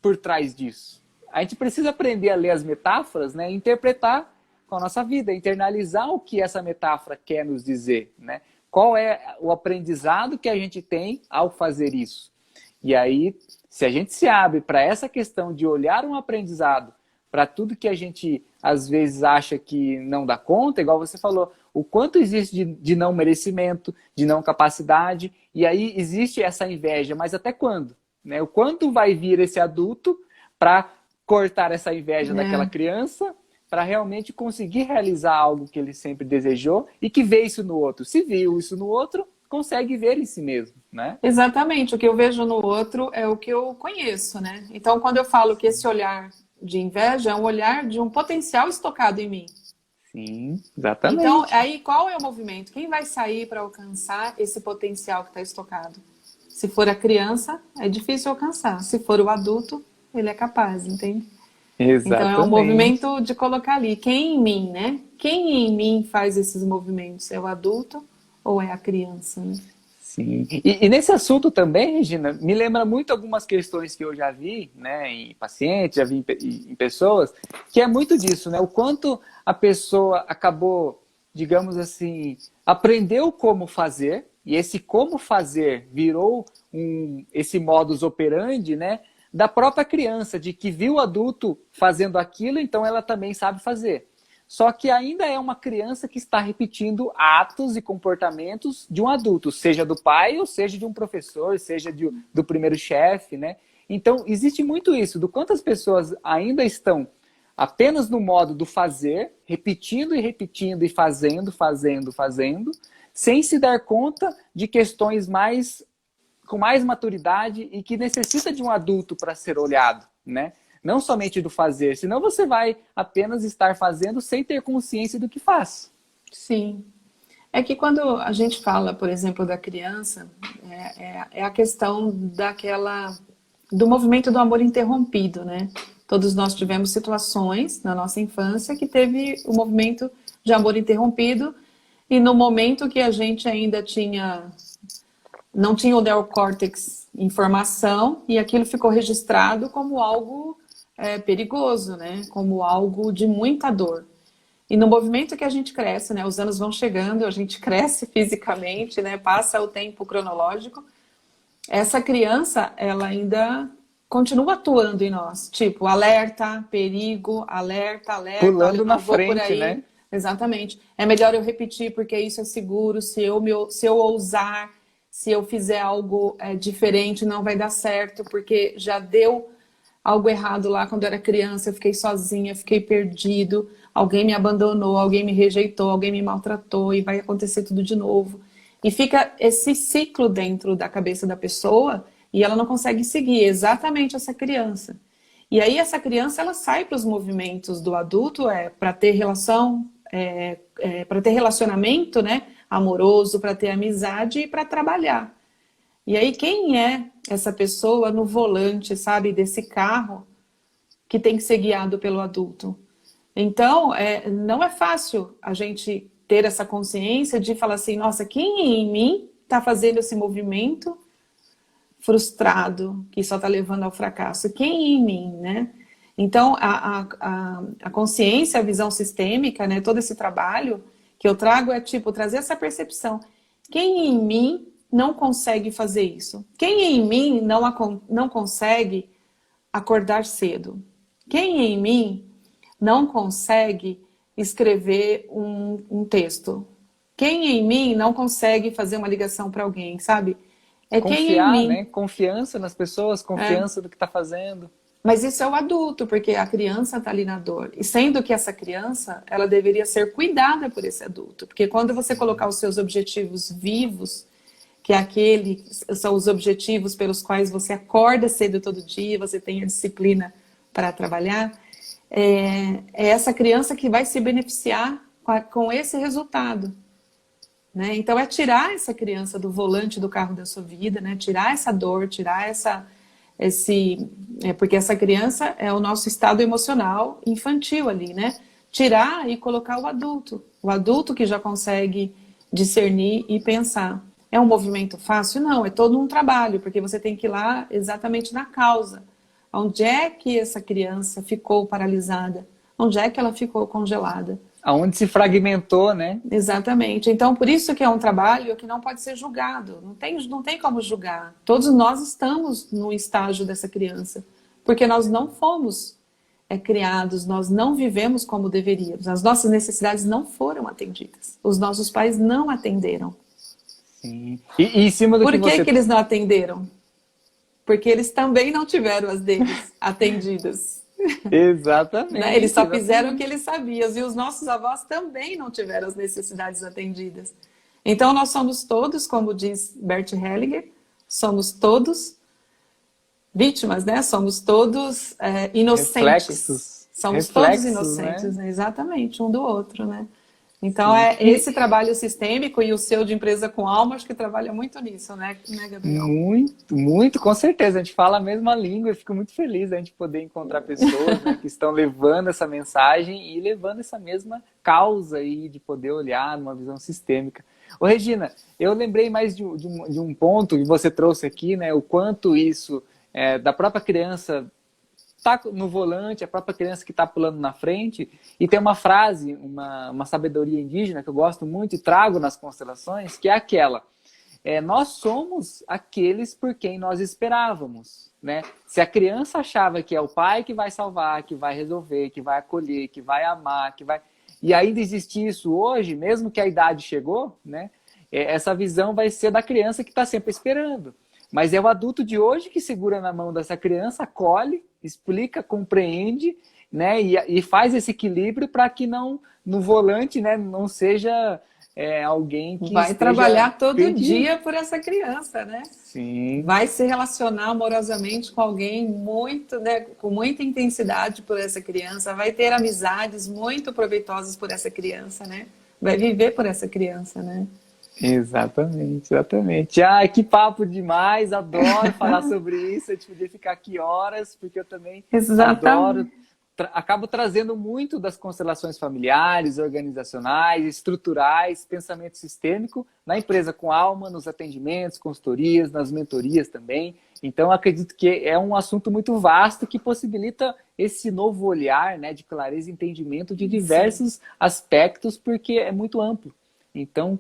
Speaker 1: por trás disso? A gente precisa aprender a ler as metáforas, né, e interpretar com a nossa vida, internalizar o que essa metáfora quer nos dizer, né? Qual é o aprendizado que a gente tem ao fazer isso? E aí, se a gente se abre para essa questão de olhar um aprendizado para tudo que a gente, às vezes, acha que não dá conta, igual você falou, o quanto existe de não merecimento, de não capacidade, e aí existe essa inveja, mas até quando? Né? O quanto vai vir esse adulto para cortar essa inveja daquela criança, para realmente conseguir realizar algo que ele sempre desejou e que vê isso no outro. Se viu isso no outro, consegue ver em si mesmo, né?
Speaker 2: Exatamente. O que eu vejo no outro é o que eu conheço, né? Então, quando eu falo que esse olhar de inveja é um olhar de um potencial estocado em mim.
Speaker 1: Sim, exatamente.
Speaker 2: Então, aí qual é o movimento? Quem vai sair para alcançar esse potencial que está estocado? Se for a criança, é difícil alcançar. Se for o adulto, ele é capaz, entende?
Speaker 1: Exatamente.
Speaker 2: Então é um movimento de colocar ali, quem em mim, né? Quem em mim faz esses movimentos? É o adulto ou é a criança, né?
Speaker 1: Sim. E nesse assunto também, Regina, me lembra muito algumas questões que eu já vi, né, em pacientes, já vi em pessoas, que é muito disso, né? O quanto a pessoa acabou, digamos assim, aprendeu como fazer, e esse como fazer virou esse modus operandi, né, da própria criança, de que viu o adulto fazendo aquilo, então ela também sabe fazer. Só que ainda é uma criança que está repetindo atos e comportamentos de um adulto, seja do pai ou seja de um professor, seja do primeiro chefe, né? Então, existe muito isso, do quanto as pessoas ainda estão apenas no modo do fazer, repetindo e repetindo e fazendo, fazendo, fazendo, sem se dar conta de questões com mais maturidade e que necessita de um adulto para ser olhado, né? Não somente do fazer, senão você vai apenas estar fazendo sem ter consciência do que faz.
Speaker 2: Sim. É que quando a gente fala, por exemplo, da criança, é a questão do movimento do amor interrompido, né? Todos nós tivemos situações na nossa infância que teve o movimento de amor interrompido e no momento que a gente ainda não tinha o neocórtex em formação e aquilo ficou registrado como algo perigoso, né? Como algo de muita dor. E no movimento que a gente cresce, né? Os anos vão chegando, a gente cresce fisicamente, né? Passa o tempo cronológico. Essa criança, ela ainda continua atuando em nós. Tipo, alerta, perigo, alerta, alerta.
Speaker 1: Pulando
Speaker 2: olha,
Speaker 1: na
Speaker 2: vou por
Speaker 1: frente,
Speaker 2: aí.
Speaker 1: né?
Speaker 2: Exatamente. É melhor eu repetir porque isso é seguro. Se eu ousar, se eu fizer algo diferente, não vai dar certo, porque já deu algo errado lá quando eu era criança, eu fiquei sozinha, fiquei perdido, alguém me abandonou, alguém me rejeitou, alguém me maltratou e vai acontecer tudo de novo. E fica esse ciclo dentro da cabeça da pessoa e ela não consegue seguir exatamente essa criança. E aí essa criança ela sai para os movimentos do adulto para ter para ter relacionamento, né, amoroso, para ter amizade e para trabalhar. E aí, quem é essa pessoa no volante, sabe, desse carro que tem que ser guiado pelo adulto? Então, não é fácil a gente ter essa consciência de falar assim, nossa, quem em mim está fazendo esse movimento frustrado, que só está levando ao fracasso? Quem em mim, né? Então, a consciência, a visão sistêmica, né, todo esse trabalho que eu trago é tipo, trazer essa percepção. Quem em mim não consegue fazer isso? Quem em mim não consegue acordar cedo? Quem em mim não consegue escrever um texto? Quem em mim não consegue fazer uma ligação para alguém, sabe? É quem em
Speaker 1: Confiar,
Speaker 2: mim.
Speaker 1: né? Confiança nas pessoas, confiança do que está fazendo.
Speaker 2: Mas isso é o adulto, porque a criança está ali na dor. E sendo que essa criança, ela deveria ser cuidada por esse adulto. Porque quando você colocar os seus objetivos vivos, que são os objetivos pelos quais você acorda cedo todo dia, você tem a disciplina para trabalhar, é essa criança que vai se beneficiar com esse resultado. Né? Então é tirar essa criança do volante do carro da sua vida, né? Tirar essa dor, tirar porque essa criança é o nosso estado emocional infantil ali, né? Tirar e colocar o adulto que já consegue discernir e pensar. É um movimento fácil? Não, é todo um trabalho, porque você tem que ir lá exatamente na causa. Onde é que essa criança ficou paralisada? Onde é que ela ficou congelada?
Speaker 1: Aonde se fragmentou, né?
Speaker 2: Exatamente. Então, por isso que é um trabalho que não pode ser julgado. Não tem como julgar. Todos nós estamos no estágio dessa criança. Porque nós não fomos criados, nós não vivemos como deveríamos. As nossas necessidades não foram atendidas. Os nossos pais não atenderam.
Speaker 1: Sim. E em cima do
Speaker 2: Por
Speaker 1: que você...
Speaker 2: que eles não atenderam? Porque eles também não tiveram as deles atendidas.
Speaker 1: Exatamente.
Speaker 2: Né? Eles só fizeram o que eles sabiam. E os nossos avós também não tiveram as necessidades atendidas. Então, nós somos todos, como diz Bert Hellinger, somos todos vítimas, né? Somos todos inocentes.
Speaker 1: Reflexos.
Speaker 2: Somos
Speaker 1: Reflexos,
Speaker 2: todos inocentes, né? Exatamente, um do outro, né? Então,
Speaker 1: Sim.
Speaker 2: esse trabalho sistêmico e o seu de empresa com alma, acho que trabalha muito nisso, né, Gabriel?
Speaker 1: Muito, muito, com certeza. A gente fala a mesma língua e fico muito feliz da gente poder encontrar pessoas, né, que estão levando essa mensagem e levando essa mesma causa aí de poder olhar numa visão sistêmica. Ô, Regina, eu lembrei mais de um ponto que você trouxe aqui, né? O quanto isso da própria criança tá no volante, a própria criança que está pulando na frente. E tem uma frase, uma sabedoria indígena que eu gosto muito e trago nas constelações, que é aquela: nós somos aqueles por quem nós esperávamos, né? Se a criança achava que é o pai que vai salvar, que vai resolver, que vai acolher, que vai amar, que vai... E ainda existe isso hoje, mesmo que a idade chegou, né? Essa visão vai ser da criança que está sempre esperando. Mas é o adulto de hoje que segura na mão dessa criança, acolhe, explica, compreende, né? E faz esse equilíbrio para que não, no volante, né, não seja alguém que
Speaker 2: vai trabalhar todo
Speaker 1: perdido.
Speaker 2: dia por essa criança, né?
Speaker 1: Sim.
Speaker 2: Vai se relacionar amorosamente com alguém muito, né, com muita intensidade por essa criança, vai ter amizades muito proveitosas por essa criança, né? Vai viver por essa criança, né?
Speaker 1: Exatamente, exatamente. Ah, que papo demais, adoro falar sobre isso, a gente podia ficar aqui horas, porque eu também adoro, acabo trazendo muito das constelações familiares, organizacionais, estruturais, pensamento sistêmico, na empresa com alma, nos atendimentos, consultorias, nas mentorias também. Então, acredito que é um assunto muito vasto que possibilita esse novo olhar, né, de clareza e entendimento de diversos aspectos, porque é muito amplo. Então,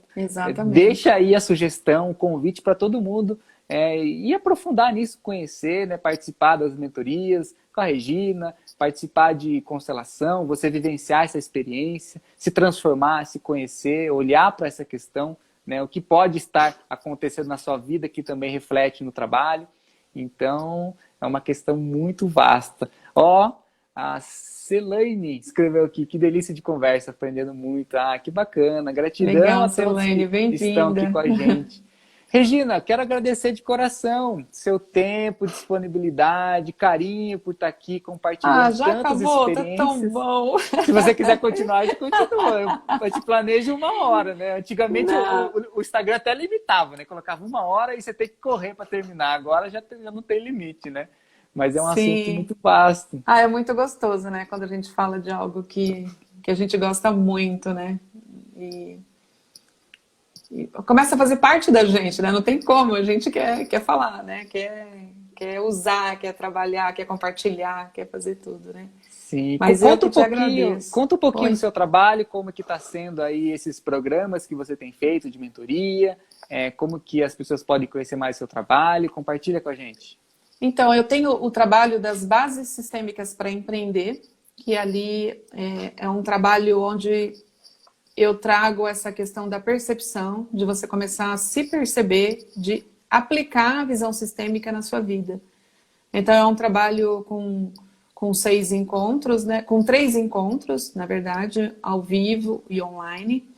Speaker 1: deixa aí a sugestão, o convite para todo mundo ir aprofundar nisso, conhecer, né, participar das mentorias com a Regina, participar de constelação, você vivenciar essa experiência, se transformar, se conhecer, olhar para essa questão, né, o que pode estar acontecendo na sua vida que também reflete no trabalho. Então, é uma questão muito vasta. A Celaine escreveu aqui, que delícia de conversa, aprendendo muito. Ah, que bacana, gratidão.
Speaker 2: Legal,
Speaker 1: a todos
Speaker 2: Celaine,
Speaker 1: que estão aqui com a gente. Regina, quero agradecer de coração seu tempo, disponibilidade, carinho por estar aqui compartilhando
Speaker 2: já
Speaker 1: tantas
Speaker 2: acabou,
Speaker 1: experiências.
Speaker 2: tá tão bom.
Speaker 1: Se você quiser continuar, a gente continua. Eu te planejo 1 hora, né? Antigamente o Instagram até limitava, né? Colocava 1 hora e você tem que correr para terminar. Agora já não tem limite, né? Mas é um assunto muito vasto.
Speaker 2: É muito gostoso, né? Quando a gente fala de algo que a gente gosta muito, né? E começa a fazer parte da gente, né? Não tem como, a gente quer falar, né? Quer usar, quer trabalhar, quer compartilhar, quer fazer tudo, né?
Speaker 1: Sim,
Speaker 2: mas
Speaker 1: conta um pouquinho do seu trabalho, como que está sendo aí esses programas que você tem feito de mentoria, como que as pessoas podem conhecer mais o seu trabalho, compartilha com a gente.
Speaker 2: Então, eu tenho o trabalho das bases sistêmicas para empreender, que ali é um trabalho onde eu trago essa questão da percepção, de você começar a se perceber, de aplicar a visão sistêmica na sua vida. Então, é um trabalho com 6 encontros, né? Com 3 encontros, na verdade, ao vivo e online.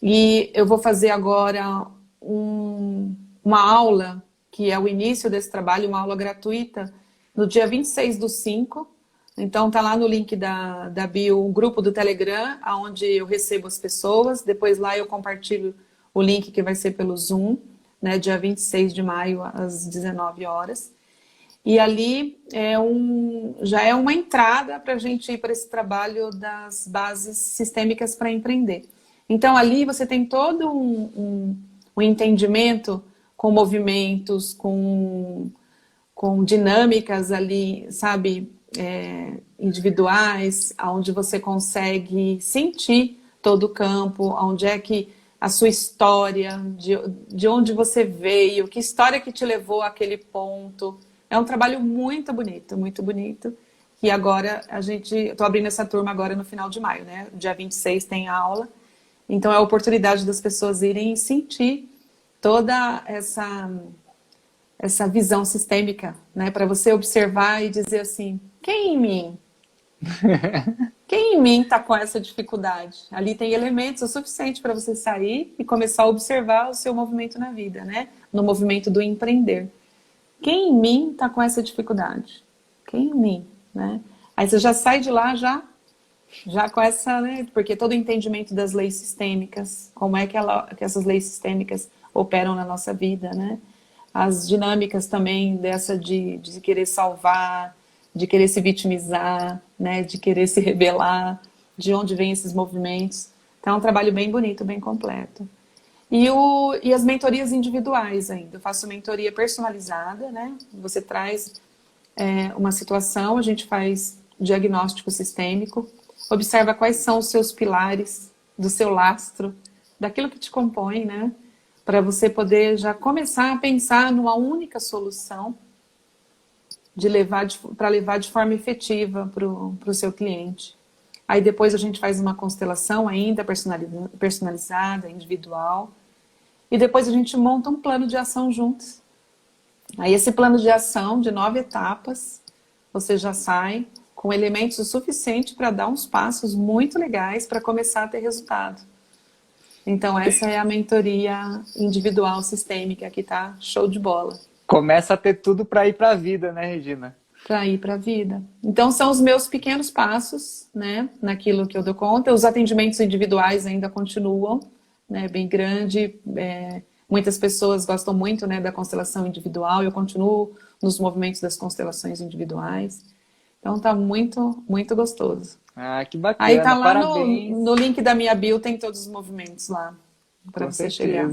Speaker 2: E eu vou fazer agora uma aula, que é o início desse trabalho, uma aula gratuita, no dia 26/5. Então, tá lá no link da bio, o grupo do Telegram, onde eu recebo as pessoas. Depois lá eu compartilho o link que vai ser pelo Zoom, né, dia 26 de maio, às 19 horas. E ali já é uma entrada para a gente ir para esse trabalho das bases sistêmicas para empreender. Então, ali você tem todo um entendimento com movimentos, com dinâmicas ali, sabe, individuais, onde você consegue sentir todo o campo, onde é que a sua história, de onde você veio, que história que te levou àquele ponto. É um trabalho muito bonito, que agora estou abrindo essa turma agora no final de maio, né? Dia 26 tem aula, então é a oportunidade das pessoas irem sentir toda essa visão sistêmica, né? Para você observar e dizer assim, quem em mim? Quem em mim está com essa dificuldade? Ali tem elementos o suficiente para você sair e começar a observar o seu movimento na vida, né? No movimento do empreender. Quem em mim está com essa dificuldade? Quem em mim, né? Aí você já sai de lá já com essa, né? Porque todo o entendimento das leis sistêmicas, como é que essas leis sistêmicas operam na nossa vida, né? As dinâmicas também dessa de querer salvar, de querer se vitimizar, né? De querer se rebelar, de onde vêm esses movimentos. Então é um trabalho bem bonito, bem completo. E as mentorias individuais ainda. Eu faço mentoria personalizada, né? Você traz uma situação, a gente faz diagnóstico sistêmico, observa quais são os seus pilares do seu lastro, daquilo que te compõe, né? Para você poder já começar a pensar numa única solução para levar de forma efetiva para o seu cliente. Aí depois a gente faz uma constelação ainda personalizada, individual. E depois a gente monta um plano de ação juntos. Aí esse plano de ação de 9 etapas, você já sai com elementos o suficiente para dar uns passos muito legais para começar a ter resultado. Então essa é a mentoria individual sistêmica que tá show de bola.
Speaker 1: Começa a ter tudo para ir para a vida, né, Regina?
Speaker 2: Para ir para a vida. Então são os meus pequenos passos, né, naquilo que eu dou conta. Os atendimentos individuais ainda continuam, né, bem grande. Muitas pessoas gostam muito, né, da constelação individual. Eu continuo nos movimentos das constelações individuais. Então tá muito, muito gostoso.
Speaker 1: Ah, que bacana.
Speaker 2: Aí tá lá
Speaker 1: Parabéns.
Speaker 2: no link da minha bio, tem todos os movimentos lá para você chegar.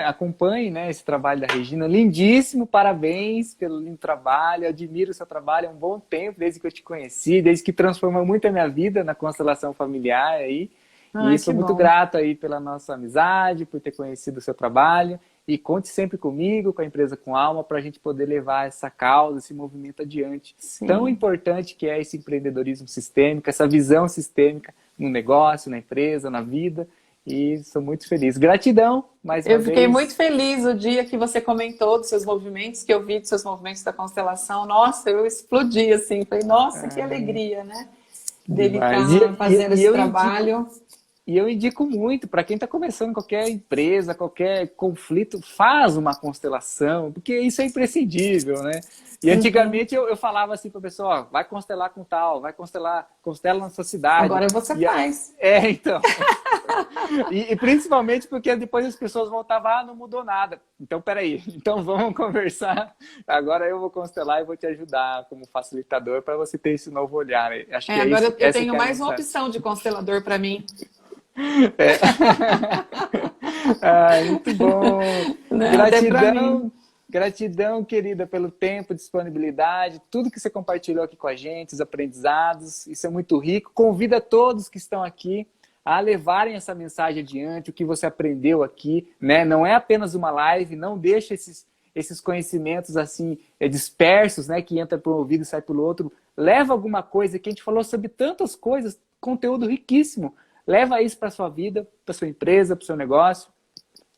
Speaker 1: Acompanhe, né, esse trabalho da Regina. Lindíssimo, parabéns pelo lindo trabalho. Eu admiro o seu trabalho há um bom tempo, desde que eu te conheci, desde que transformou muito a minha vida na constelação familiar aí.
Speaker 2: Ai,
Speaker 1: E sou muito grato aí pela nossa amizade, por ter conhecido o seu trabalho. E conte sempre comigo, com a Empresa com Alma, para a gente poder levar essa causa, esse movimento adiante. Sim. Tão importante que é esse empreendedorismo sistêmico, essa visão sistêmica no negócio, na empresa, na vida. E sou muito feliz. Gratidão, mais uma vez.
Speaker 2: Eu fiquei muito feliz o dia que você comentou dos seus movimentos, que eu vi dos seus movimentos da constelação. Nossa, eu explodi assim. Falei, nossa, que alegria, né? Dele estar fazendo esse trabalho.
Speaker 1: E eu indico muito, para quem está começando qualquer empresa, qualquer conflito, faz uma constelação, porque isso é imprescindível, né? E antigamente eu falava assim para a pessoa, ó, vai constelar com tal, constela na sua cidade.
Speaker 2: Agora você faz.
Speaker 1: Então. E principalmente porque depois as pessoas voltavam, não mudou nada. Então, peraí, então vamos conversar. Agora eu vou constelar e vou te ajudar como facilitador para você ter esse novo olhar. Acho que
Speaker 2: agora eu tenho mais uma opção de constelador para mim.
Speaker 1: Muito bom. Gratidão. Gratidão, querida, pelo tempo, disponibilidade, tudo que você compartilhou aqui com a gente, os aprendizados, isso é muito rico. Convida todos que estão aqui a levarem essa mensagem adiante, o que você aprendeu aqui, né? Não é apenas uma live, não deixa esses conhecimentos assim dispersos, né? Que entra por um ouvido e sai pelo outro. Leva alguma coisa, que a gente falou sobre tantas coisas, conteúdo riquíssimo. Leva isso para a sua vida, para sua empresa, para o seu negócio.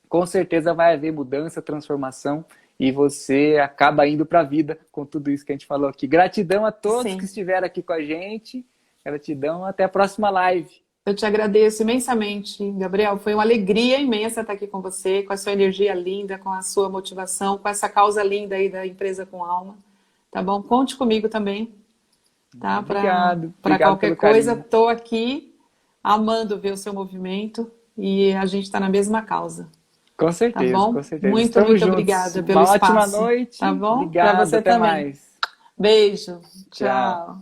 Speaker 1: Com certeza vai haver mudança, transformação. E você acaba indo para a vida com tudo isso que a gente falou aqui. Gratidão a todos que estiveram aqui com a gente. Gratidão, até a próxima live.
Speaker 2: Eu te agradeço imensamente, Gabriel. Foi uma alegria imensa estar aqui com você, com a sua energia linda, com a sua motivação, com essa causa linda aí da Empresa com Alma. Tá bom? Conte comigo também. Tá?
Speaker 1: Obrigado.
Speaker 2: Para qualquer coisa, estou aqui amando ver o seu movimento e a gente está na mesma causa.
Speaker 1: Com certeza,
Speaker 2: tá bom?
Speaker 1: Com certeza.
Speaker 2: Muito obrigada pelo
Speaker 1: espaço.
Speaker 2: Uma ótima
Speaker 1: noite.
Speaker 2: Tá bom?
Speaker 1: Obrigado,
Speaker 2: para você
Speaker 1: até
Speaker 2: também.
Speaker 1: Mais.
Speaker 2: Beijo.
Speaker 1: Tchau.
Speaker 2: Tchau.